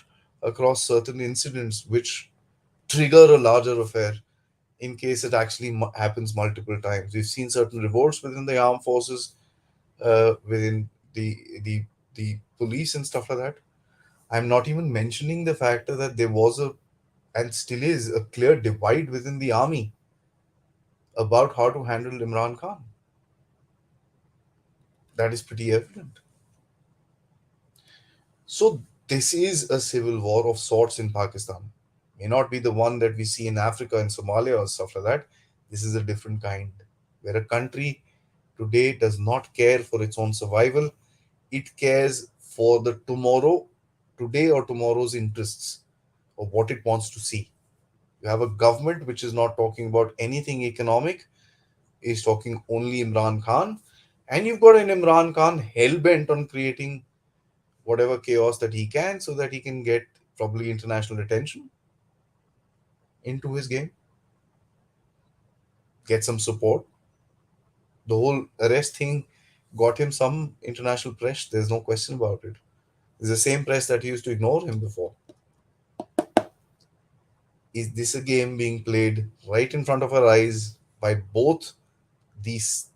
across certain incidents which trigger a larger affair in case it actually happens multiple times. We've seen certain revolts within the armed forces, within the the police and stuff like that. I'm not even mentioning the factor that there was a, and still is, a clear divide within the army about how to handle Imran Khan. That is pretty evident. So this is a civil war of sorts in Pakistan. May not be the one that we see in Africa and Somalia or stuff like that. This is a different kind, where a country today does not care for its own survival. It cares for the tomorrow, today or tomorrow's interests, or what it wants to see. You have a government which is not talking about anything economic, is talking only Imran Khan. And you've got an Imran Khan hell bent on creating whatever chaos that he can so that he can get probably international attention into his game, get some support. The whole arrest thing got him some international press. There's no question about it. It's the same press that used to ignore him before. Is this a game being played right in front of our eyes by both these?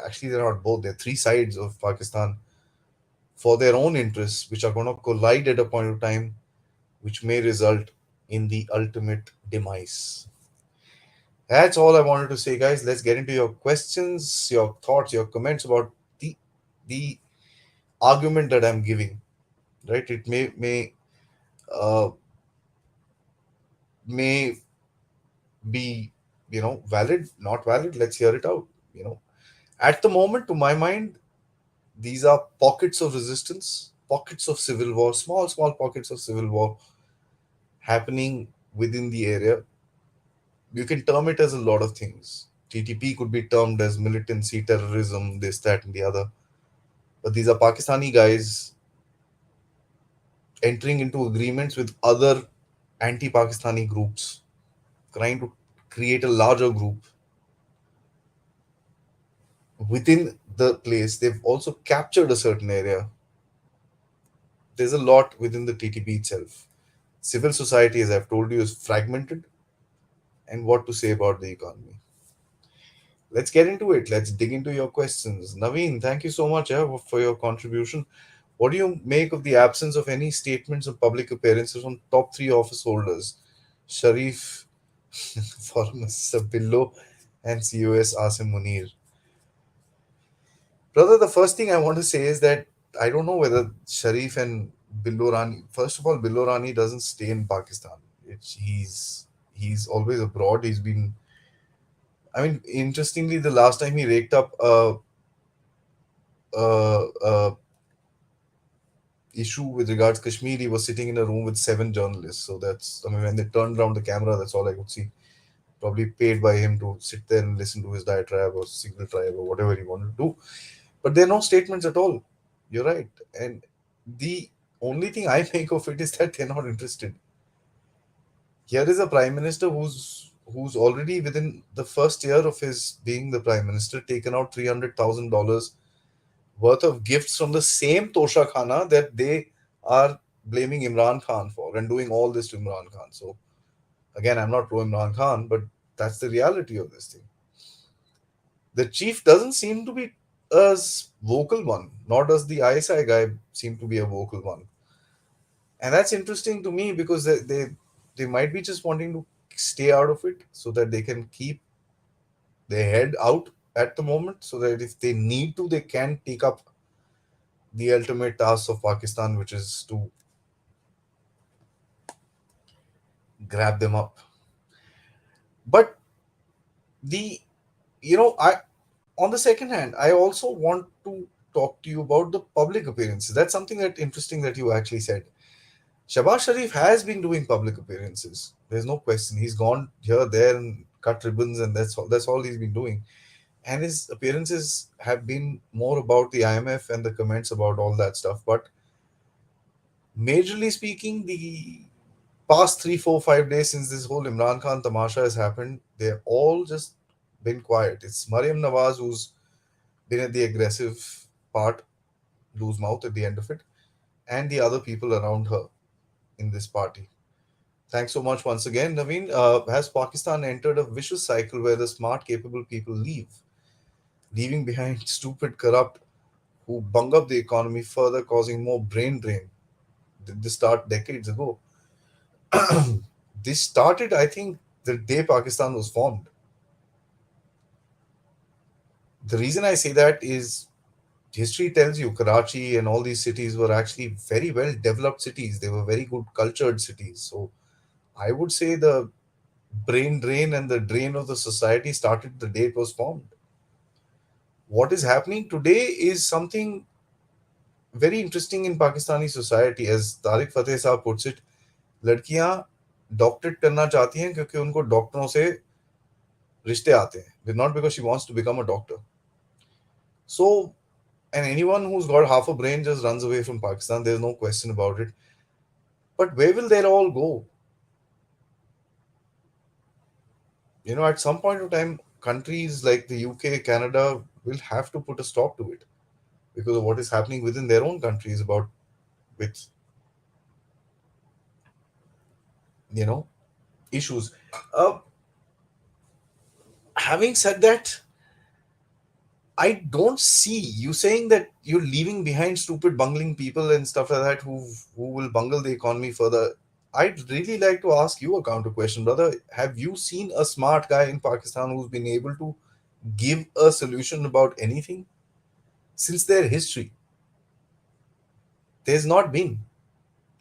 Actually, they're not both, they're three sides of Pakistan for their own interests, which are going to collide at a point of time, which may result in the ultimate demise. That's all I wanted to say, guys. Let's get into your questions, your thoughts, your comments about the argument that I'm giving. Right? It uh, may be valid, not valid. Let's hear it out. You know, at the moment, to my mind, these are pockets of resistance, pockets of civil war, small pockets of civil war happening within the area. You can term it as a lot of things. TTP could be termed as militancy, terrorism, this, that, and the other. But these are Pakistani guys entering into agreements with other anti-Pakistani groups, trying to create a larger group within the place. They've also captured a certain area. There's a lot within the TTP itself. Civil society, as I've told you, is fragmented. And what to say about the economy? Let's get into it. Let's dig into your questions. Naveen, thank you so much for your contribution. What do you make of the absence of any statements or public appearances from top three office holders? Sharif, Foreign Minister Billo, and COS Asim Munir. Brother, the first thing I want to say is that I don't know whether Sharif and Billo Rani, first of all, Billo Rani doesn't stay in Pakistan. He's always abroad. He's been, I mean, interestingly, the last time he raked up a issue with regards Kashmir, he was sitting in a room with seven journalists. So that's, I mean, when they turned around the camera, that's all I could see. Probably paid by him to sit there and listen to his diatribe or signal tribe or whatever he wanted to do. But there are no statements at all. You're right. And the only thing I make of it is that they're not interested. Here is a prime minister who's already within the first year of his being the prime minister taken out $300,000 worth of gifts from the same Tosha Khana that they are blaming Imran Khan for and doing all this to Imran Khan. So again, I'm not pro Imran Khan, but that's the reality of this thing. The chief doesn't seem to be a vocal one, nor does the ISI guy seem to be a vocal one. And that's interesting to me because they might be just wanting to stay out of it so that they can keep their head out at the moment, so that if they need to, they can take up the ultimate task of Pakistan, which is to grab them up. But the I on the second hand, I also want to talk to you about the public appearances. That's something that interesting that you actually said. Shabaz Sharif has been doing public appearances. There's no question. He's gone here, there, and cut ribbons, and that's all he's been doing. And his appearances have been more about the IMF and the comments about all that stuff. But majorly speaking, the past 3, 4, 5 days since this whole Imran Khan tamasha has happened, they've all just been quiet. It's Mariam Nawaz who's been at the aggressive part, loose mouth at the end of it, and the other people around her in this party. Thanks so much once again, Naveen. Has Pakistan entered a vicious cycle where the smart, capable people leave, leaving behind stupid, corrupt, who bung up the economy further, causing more brain drain? Did this start decades ago? This started, I think, the day Pakistan was formed. The reason I say that is history tells you Karachi and all these cities were actually very well developed cities. They were very good cultured cities. So I would say the brain drain and the drain of the society started the day it was formed. What is happening today is something very interesting in Pakistani society. As Tariq Fateh साहब puts it, लड़कियां doctorate करना चाहती हैं क्योंकि उनको डॉक्टरों से रिश्ते आते हैं, not because she wants to become a doctor. So, and anyone who's got half a brain just runs away from Pakistan. There's no question about it. But where will they all go? At some point of time, countries like the UK, Canada will have to put a stop to it because of what is happening within their own countries about with you know issues. Uh, Having said that, I don't see you saying that you're leaving behind stupid bungling people and stuff like that who will bungle the economy further. I'd really like to ask you a counter question, brother. Have you seen a smart guy in Pakistan who's been able to give a solution about anything since their history? There's not been.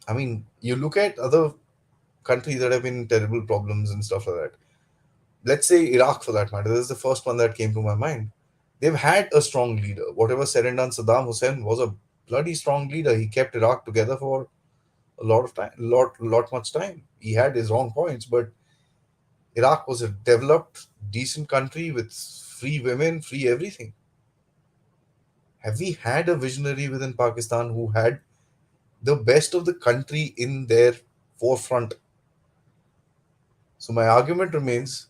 I mean, you look at other countries that have been in terrible problems and stuff like that. Let's say Iraq for that matter. This is the first one that came to my mind. They've had a strong leader. Whatever said and done, Saddam Hussein was a bloody strong leader. He kept Iraq together for a lot of time, lot much time. He had his wrong points, but Iraq was a developed, decent country with free women, free everything. Have we had a visionary within Pakistan who had the best of the country in their forefront. So my argument remains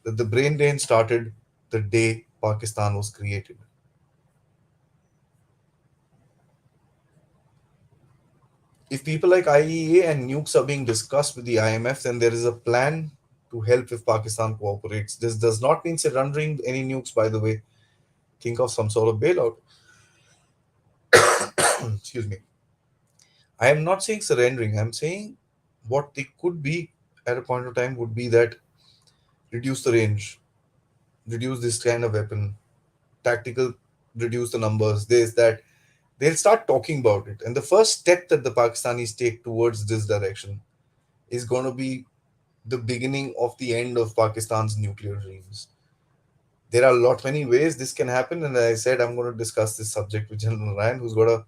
that the brain drain started the day Pakistan was created. If people like IEA and nukes are being discussed with the IMF, then there is a plan to help if Pakistan cooperates. This does not mean surrendering any nukes, by the way. Think of some sort of bailout. Excuse me. I am not saying surrendering. I'm saying what they could be at a point of time would be that reduce the range, reduce this kind of weapon, tactical, reduce the numbers, this, that. They'll start talking about it. And the first step that the Pakistanis take towards this direction is going to be the beginning of the end of Pakistan's nuclear dreams. There are a lot many ways this can happen, and as I said, I'm going to discuss this subject with General Ryan, who's got a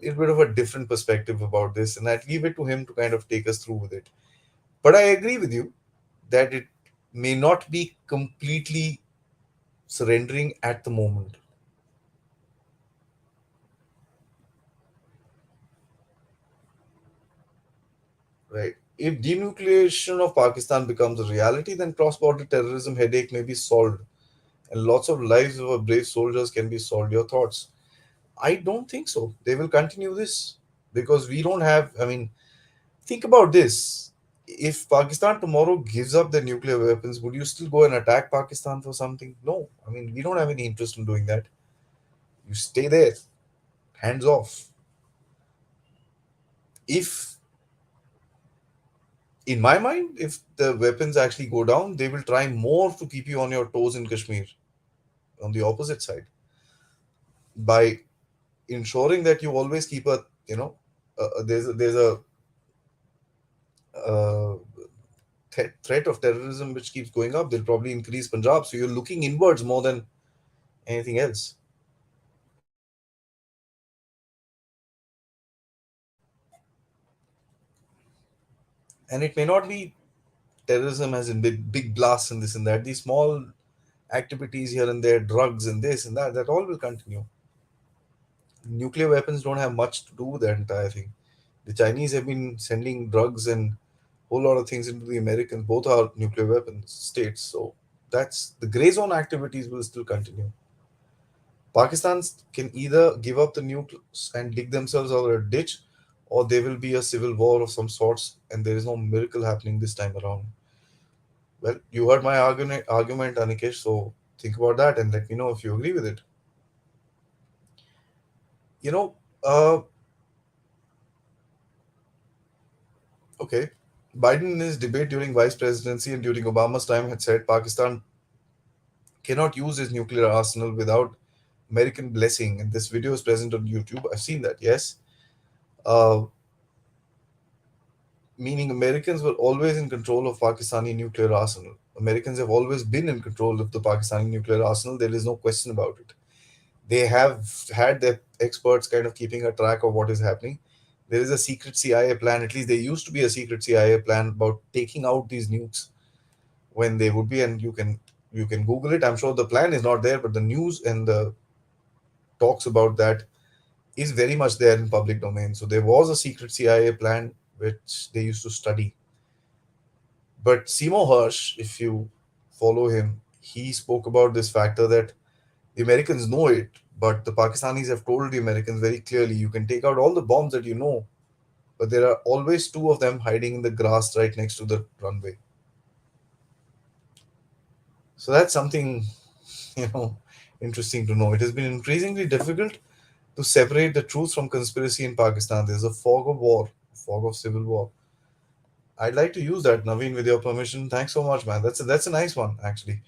little bit of a different perspective about this, and I'd leave it to him to kind of take us through with it. But I agree with you that it may not be completely surrendering at the moment, right? If denucleation of Pakistan becomes a reality, then cross-border terrorism headache may be solved, and lots of lives of our brave soldiers can be solved. Your thoughts? I don't think so. They will continue this because we don't have. I mean, think about this. If Pakistan tomorrow gives up their nuclear weapons, would you still go and attack Pakistan for something? No. I mean, we don't have any interest in doing that. You stay there, hands off. If, in my mind, if the weapons actually go down, they will try more to keep you on your toes in Kashmir, on the opposite side, by ensuring that you always keep a, there's a uh, threat of terrorism which keeps going up. They'll probably increase Punjab. So you're looking inwards more than anything else. And it may not be terrorism as in big blasts and this and that. These small activities here and there, drugs and this and that, that all will continue. Nuclear weapons don't have much to do with that entire thing. The Chinese have been sending drugs and whole lot of things into the Americans. Both are nuclear weapons states. So that's the gray zone activities will still continue. Pakistan can either give up the nukes and dig themselves out of a ditch, or there will be a civil war of some sorts, and there is no miracle happening this time around. Well, you heard my argument, Anikesh. So think about that and let me know if you agree with it. You know, uh, okay. Biden in his debate during vice presidency and during Obama's time had said Pakistan cannot use his nuclear arsenal without American blessing. And this video is present on YouTube. I've seen that. Yes. Uh, Meaning Americans were always in control of Pakistani nuclear arsenal. Americans have always been in control of the Pakistani nuclear arsenal. There is no question about it. They have had their experts kind of keeping a track of what is happening. There is a secret CIA plan. At least there used to be a secret CIA plan about taking out these nukes when they would be, and you can Google it. I'm sure the plan is not there, but the news and the talks about that is very much there in public domain. So there was a secret CIA plan which they used to study. But Seymour Hersh, if you follow him, he spoke about this factor that the Americans know it, but the Pakistanis have told the Americans very clearly you can take out all the bombs that you know, but there are always two of them hiding in the grass right next to the runway. So that's something, you know, interesting to know. It has been increasingly difficult to separate the truth from conspiracy in Pakistan. There's a fog of war, fog of civil war. I'd like to use that, Naveen, with your permission. Thanks so much, man. That's a nice one, actually.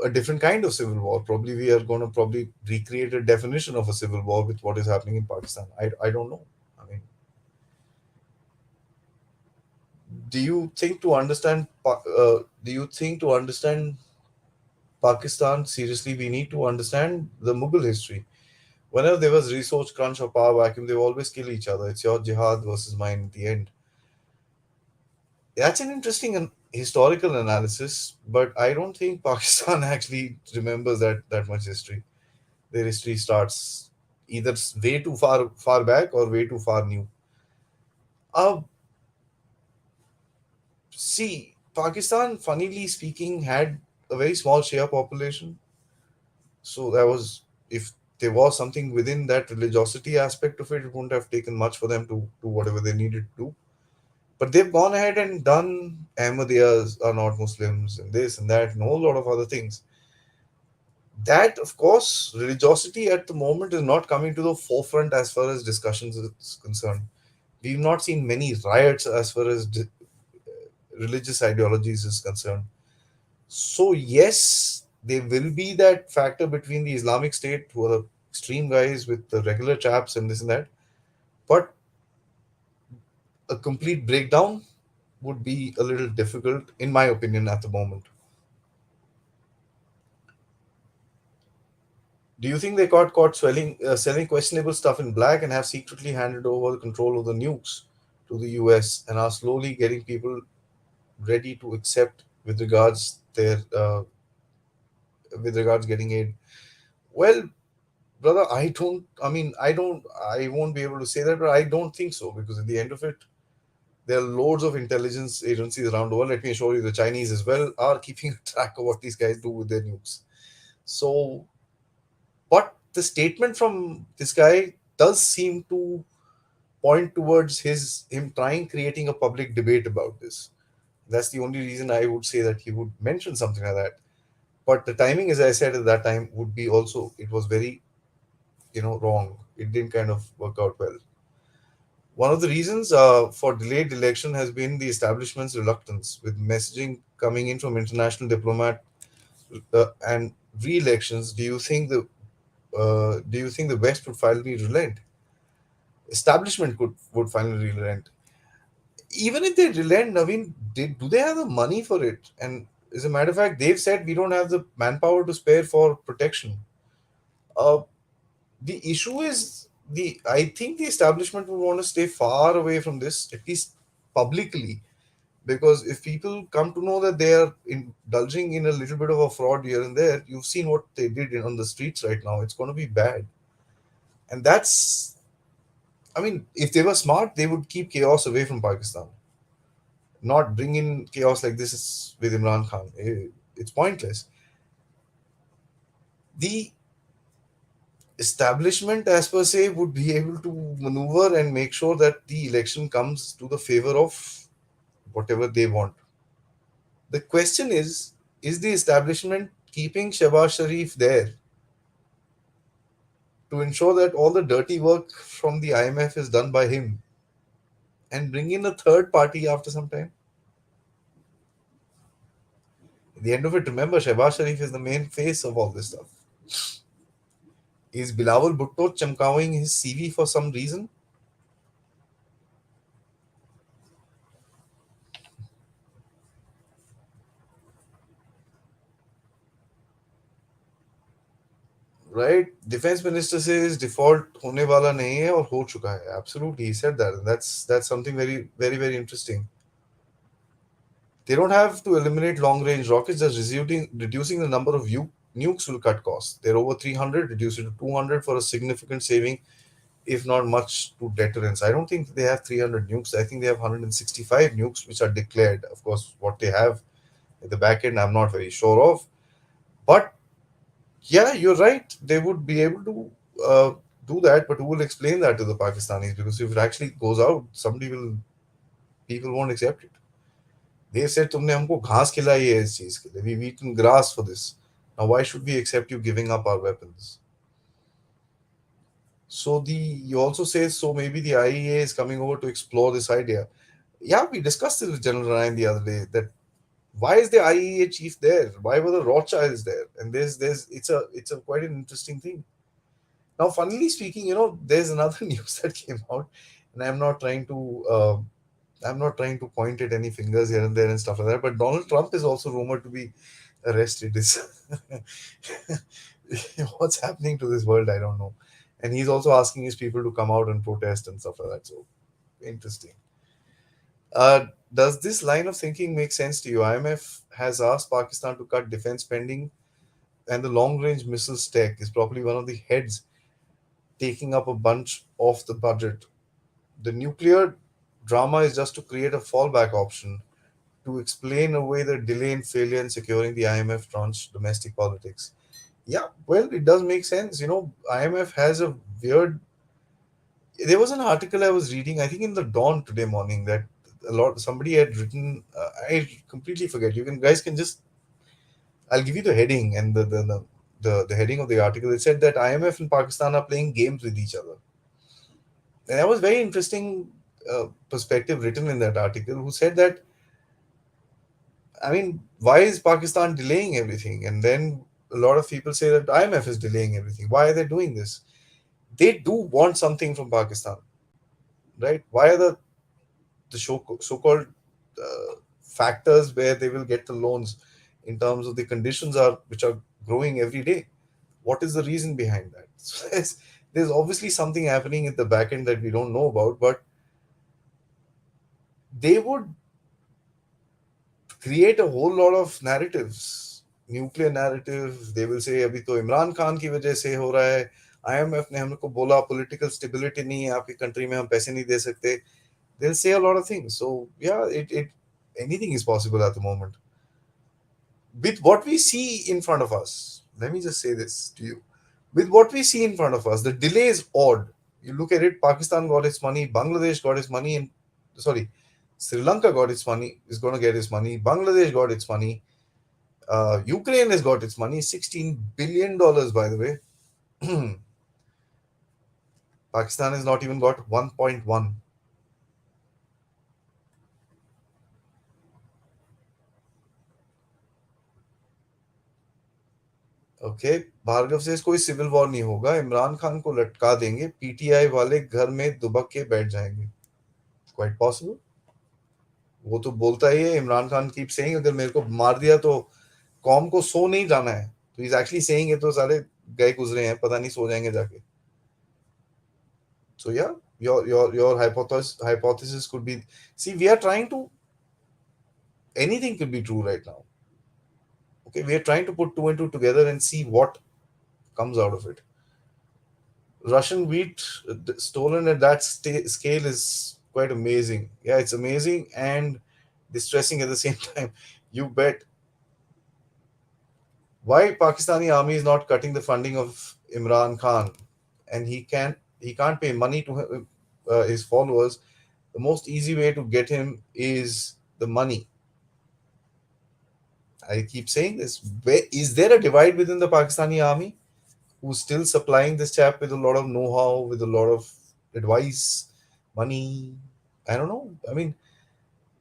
A different kind of civil war. Probably we are going to probably recreate a definition of a civil war with what is happening in Pakistan. I don't know. I mean, do you think to understand Pakistan seriously we need to understand the Mughal history? Whenever there was resource crunch or power vacuum, they always kill each other. It's your jihad versus mine at the end. That's an interesting historical analysis, but I don't think Pakistan actually remembers that much history. Their history starts either way too far back or way too far new. Uh, See, Pakistan, funnily speaking, had a very small Shia population. So that was, if there was something within that religiosity aspect of it, it wouldn't have taken much for them to do whatever they needed to do. But they've gone ahead and done Ahmadiyas are not Muslims and this and that and a whole lot of other things. That, of course, religiosity at the moment is not coming to the forefront as far as discussions is concerned. We've not seen many riots as far as religious ideologies is concerned. So yes, there will be that factor between the Islamic State, who are the extreme guys with the regular chaps and this and that. But a complete breakdown would be a little difficult, in my opinion, at the moment. Do you think they got caught selling questionable stuff in black and have secretly handed over the control of the nukes to the US and are slowly getting people ready to accept with regards getting aid? Well, brother, I won't be able to say that, but I don't think so, because at the end of it, there are loads of intelligence agencies around the world. Let me assure you, the Chinese as well are keeping track of what these guys do with their nukes. So, but the statement from this guy does seem to point towards him trying creating a public debate about this. That's the only reason I would say that he would mention something like that. But the timing, as I said at that time, would be also, it was very, wrong. It didn't kind of work out well. One of the reasons for delayed election has been the establishment's reluctance, with messaging coming in from international diplomat and re-elections. Do you think the West would finally relent? Establishment would finally relent. Even if they relent, Naveen, do they have the money for it? And as a matter of fact, they've said we don't have the manpower to spare for protection. Uh, the issue is, the I think the establishment would want to stay far away from this, at least publicly, because if people come to know that they are indulging in a little bit of a fraud here and there, you've seen what they did on the streets right now. It's going to be bad, and that's. I mean, if they were smart, they would keep chaos away from Pakistan, not bring in chaos like this with Imran Khan. It's pointless. The establishment, as per se, would be able to maneuver and make sure that the election comes to the favor of whatever they want. The question is the establishment keeping Shehbaz Sharif there to ensure that all the dirty work from the IMF is done by him and bring in a third party after some time? At the end of it, remember, Shehbaz Sharif is the main face of all this stuff. Is Bilawal Bhutto chamkawing his CV for some reason? Right? Defense minister says default होने वाला नहीं है और हो चुका है. Absolutely, he said that. And that's something very, very, very interesting. They don't have to eliminate long range rockets, just reducing the number of nukes will cut costs. They're over 300, reduce it to 200 for a significant saving, if not much, to deterrence. I don't think they have 300 nukes. I think they have 165 nukes, which are declared. Of course, what they have at the back end, I'm not very sure of. But yeah, you're right. They would be able to do that, but who will explain that to the Pakistanis? Because if it actually goes out, people won't accept it. They said, तुमने हमको घास खिलाई है इस चीज के लिए. We've eaten grass for this. Now, why should we accept you giving up our weapons? So you also say, so maybe the IEA is coming over to explore this idea. Yeah, we discussed it with General Ryan the other day, that why is the IEA chief there? Why were the Rothschilds there? And it's a quite an interesting thing. Now, funnily speaking, there's another news that came out, and I'm not trying to point at any fingers here and there and stuff like that. But Donald Trump is also rumored to be arrested. What's happening to this world? I don't know. And he's also asking his people to come out and protest and stuff like that. So interesting. Does this line of thinking make sense to you? IMF has asked Pakistan to cut defense spending, and the long range missiles tech is probably one of the heads taking up a bunch of the budget. The nuclear drama is just to create a fallback option to explain away the delay in failure in securing the IMF tranche domestic politics. Yeah, well, it does make sense. IMF has a weird. There was an article I was reading, I think in the Dawn today morning, that somebody had written. I completely forget. You can guys can just. I'll give you the heading and the heading of the article. It said that IMF and Pakistan are playing games with each other, and that was very interesting perspective written in that article. Who said that, I mean, why is Pakistan delaying everything? And then a lot of people say that IMF is delaying everything. Why are they doing this? They do want something from Pakistan, right? Why are the so-called factors where they will get the loans in terms of the conditions are which are growing every day? What is the reason behind that? So there's obviously something happening at the back end that we don't know about, but they would create a whole lot of narratives, nuclear narrative. They will say अभी तो इमरान खान की वजह से हो रहा है, IMF ने हमको बोला पॉलिटिकल स्टेबिलिटी नहीं है आपकी कंट्री में, हम पैसे नहीं दे सकते. They'll say a lot of things. So yeah, it anything is possible at the moment with what we see in front of us. Let me just say this to you. With what we see in front of us, the delay is odd. You look at it, Pakistan got its money, Bangladesh got its money, and sorry, Sri Lanka got its money, is going to get its money, Bangladesh got its money, Ukraine has got its money, $16 billion, by the way. Pakistan has not even got 1.1. Okay, Bhargav से कोई civil war नहीं होगा, इमरान खान को लटका देंगे, PTI वाले घर में दुबक के बैठ जाएंगे. Quite possible. वो तो बोलता ही है, इमरान खान कीप सेइंग अगर मेरे को मार दिया तो कौम को सो नहीं जाना है. तो इज एक्चुअली सेइंग है तो सारे गए गुजरे हैं, पता नहीं सो जाएंगे जाके. सो या your hypothesis could be, see, we are trying to, anything could be true right now. Okay, we are trying to put two and two together and see what comes out of it. Russian wheat stolen at that scale is quite amazing. Yeah, it's amazing and distressing at the same time. You bet. Why Pakistani army is not cutting the funding of Imran Khan, and he can't pay money to his followers. The most easy way to get him is the money. I keep saying this. Where is there a divide within the Pakistani army who's still supplying this chap with a lot of know-how, with a lot of advice, money? I don't know. I mean,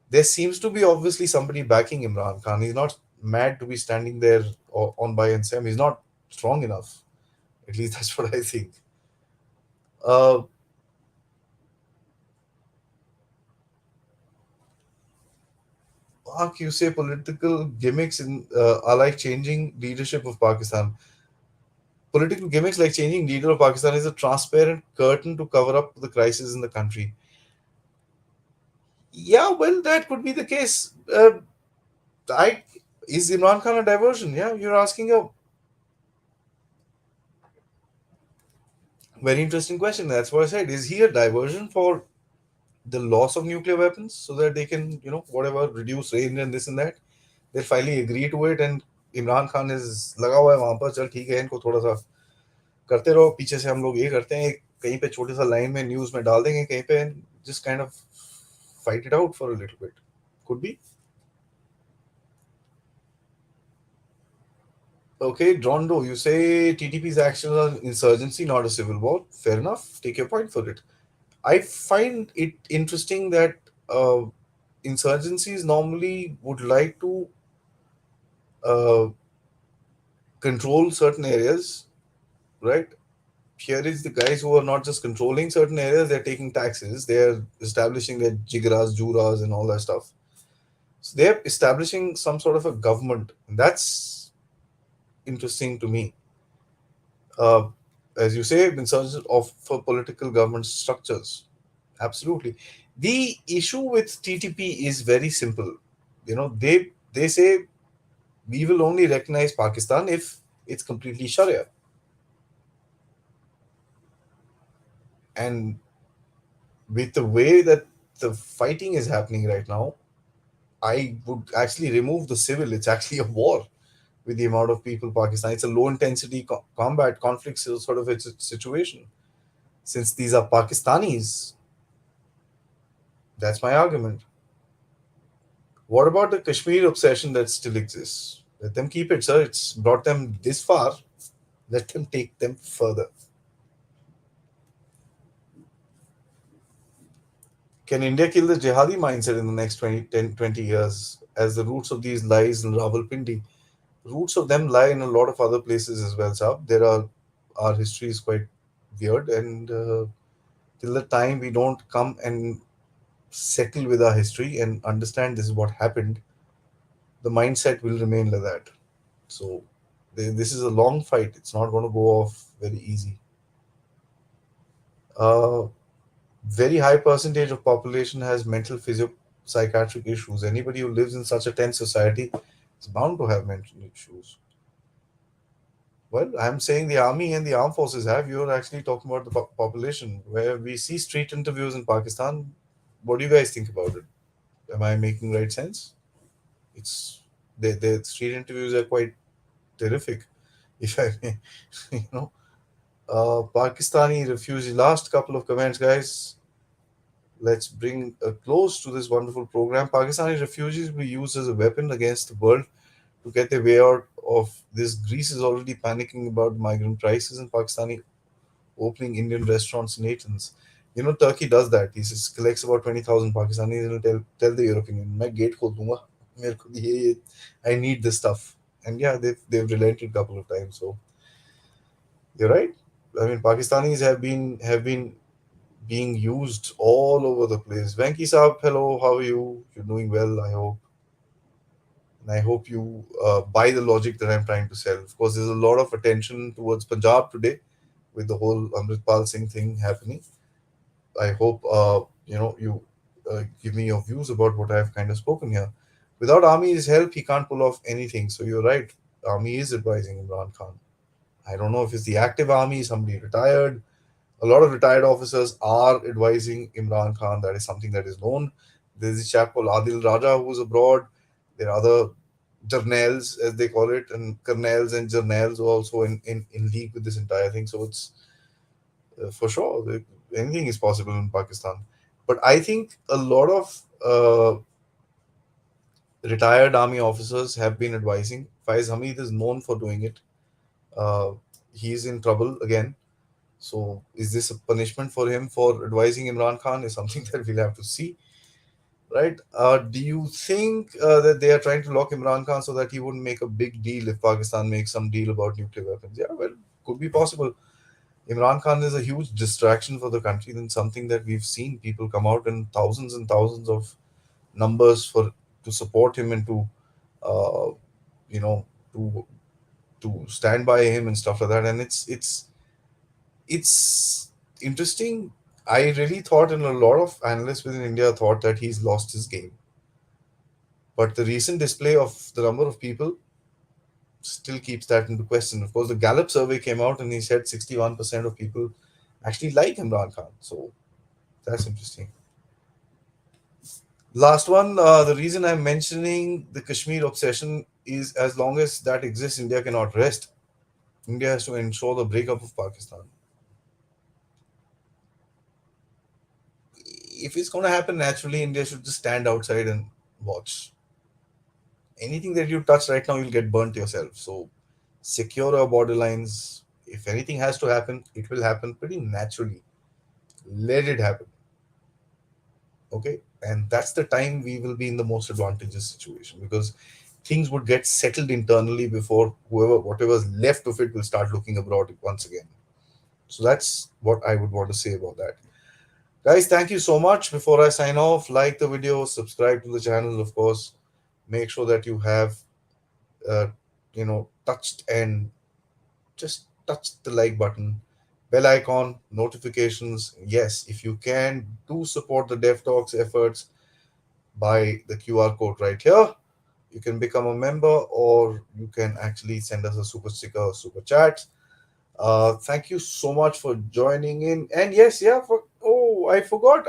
there seems to be obviously somebody backing Imran Khan. He's not mad to be standing there on by himself. He's not strong enough. At least that's what I think. Uh, Mark, you say political gimmicks are like changing leadership of Pakistan. Political gimmicks like changing leader of Pakistan is a transparent curtain to cover up the crisis in the country. Yeah, well, that could be the case. I Is Imran Khan a diversion? Yeah, you're asking a very interesting question. That's what I said. Is he a diversion for the loss of nuclear weapons so that they can, whatever, reduce range and this and that? They finally agree to it, and Imran Khan is लगा हुआ है वहां पर, चल ठीक है इनको थोड़ा सा करते रहो, पीछे से हम लोग ये करते हैं, कहीं पे छोटे सा लाइन में न्यूज में डाल देंगे कहीं पे, just kind of fight it out for a little bit. Could be. Okay, Drondo, you say TTP's actions are insurgency, not a civil war. Fair enough. Take your point for it. I find it interesting that insurgencies normally would like to uh, control certain areas, right? Here is the guys who are not just controlling certain areas, they're taking taxes, they're establishing their jigras, juras, and all that stuff. So they're establishing some sort of a government. And that's interesting to me. Uh, as you say, insurgent of for political government structures. Absolutely. The issue with TTP is very simple. They say we will only recognize Pakistan if it's completely Sharia. And with the way that the fighting is happening right now, I would actually remove the civil. It's actually a war with the amount of people Pakistan. It's a low intensity combat conflict sort of a situation. Since these are Pakistanis, that's my argument. What about the Kashmir obsession that still exists? Let them keep it, sir. It's brought them this far. Let them take them further. Can India kill the jihadi mindset in the next 20 years? As the roots of these lies in Rawalpindi, roots of them lie in a lot of other places as well, sir. There are, our history is quite weird, and till the time we don't come and settle with our history and understand this is what happened, the mindset will remain like that. So this is a long fight. It's not going to go off very easy. Uh, Very high percentage of population has mental, physio, psychiatric issues. Anybody who lives in such a tense society is bound to have mental issues. Well, I'm saying the army and the armed forces have. You're actually talking about the population, where we see street interviews in Pakistan. What do you guys think about it? Am I making right sense? It's the street interviews are quite terrific. If I may, you know, Pakistani refugee. Last couple of comments, guys. Let's bring a close to this wonderful program. Pakistani refugees will be used as a weapon against the world to get their way out of this. Greece is already panicking about migrant crisis, and Pakistani opening Indian restaurants in Athens. You know, Turkey does that. He just collects about 20,000 Pakistanis and will tell the European Union, मैं gate खोल दूंगा, मेरे को ये I need this stuff. And yeah, they've relented a couple of times. So you're right. I mean, Pakistanis have been being used all over the place. Venki Saab, hello, how are you? You're doing well, I hope. And I hope you buy the logic that I'm trying to sell. Of course, there's a lot of attention towards Punjab today with the whole Amritpal Singh thing happening. I hope you give me your views about what I've kind of spoken here. Without Army's help, he can't pull off anything. So you're right. Army is advising Imran Khan. I don't know if it's the active army, somebody retired. A lot of retired officers are advising Imran Khan. That is something that is known. There's a chap called Adil Raja who's abroad. There are other journals, as they call it, and colonels and journals who are also in league with this entire thing. So it's for sure anything is possible in Pakistan. But I think a lot of retired army officers have been advising. Faiz Hamid is known for doing it. Uh, he's in trouble again. So, is this a punishment for him for advising Imran Khan? Is something that we'll have to see, right? Do you think that they are trying to lock Imran Khan so that he wouldn't make a big deal if Pakistan makes some deal about nuclear weapons? Yeah, well, could be possible. Imran Khan is a huge distraction for the country, and something that we've seen people come out in thousands and thousands of numbers for to support him and to, uh, you know, to stand by him and stuff like that. And it's interesting. I really thought, and a lot of analysts within India thought that he's lost his game. But the recent display of the number of people still keeps that into question. Of course, the Gallup survey came out and he said 61% of people actually like Imran Khan. So that's interesting. Last one, the reason I'm mentioning the Kashmir obsession is as long as that exists, India cannot rest. India has to ensure the breakup of Pakistan. If it's going to happen naturally, India should just stand outside and watch. Anything that you touch right now, you'll get burnt yourself. So secure our borderlines. If anything has to happen, it will happen pretty naturally. Let it happen. Okay. And that's the time we will be in the most advantageous situation because things would get settled internally before whatever's left of it will start looking abroad once again. So that's what I would want to say about that. Guys, thank you so much. Before I sign off, like the video, subscribe to the channel, of course. Make sure that you have, uh, touched and just touch the like button, bell icon, notifications. Yes, if you can, do support the Dev Talks efforts by the QR code right here. You can become a member or you can actually send us a super sticker or super chat. Thank you so much for joining in. And yes, yeah, I forgot.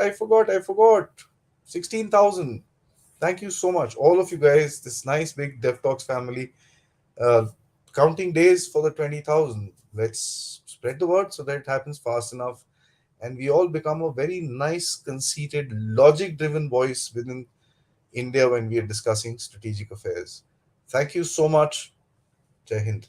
16,000. Thank you so much, all of you guys, this nice big Dev Talks family. Uh, Counting days for the 20,000. Let's spread the word so that it happens fast enough and we all become a very nice, conceited, logic driven voice within India when we are discussing strategic affairs. Thank you so much. Jai Hind.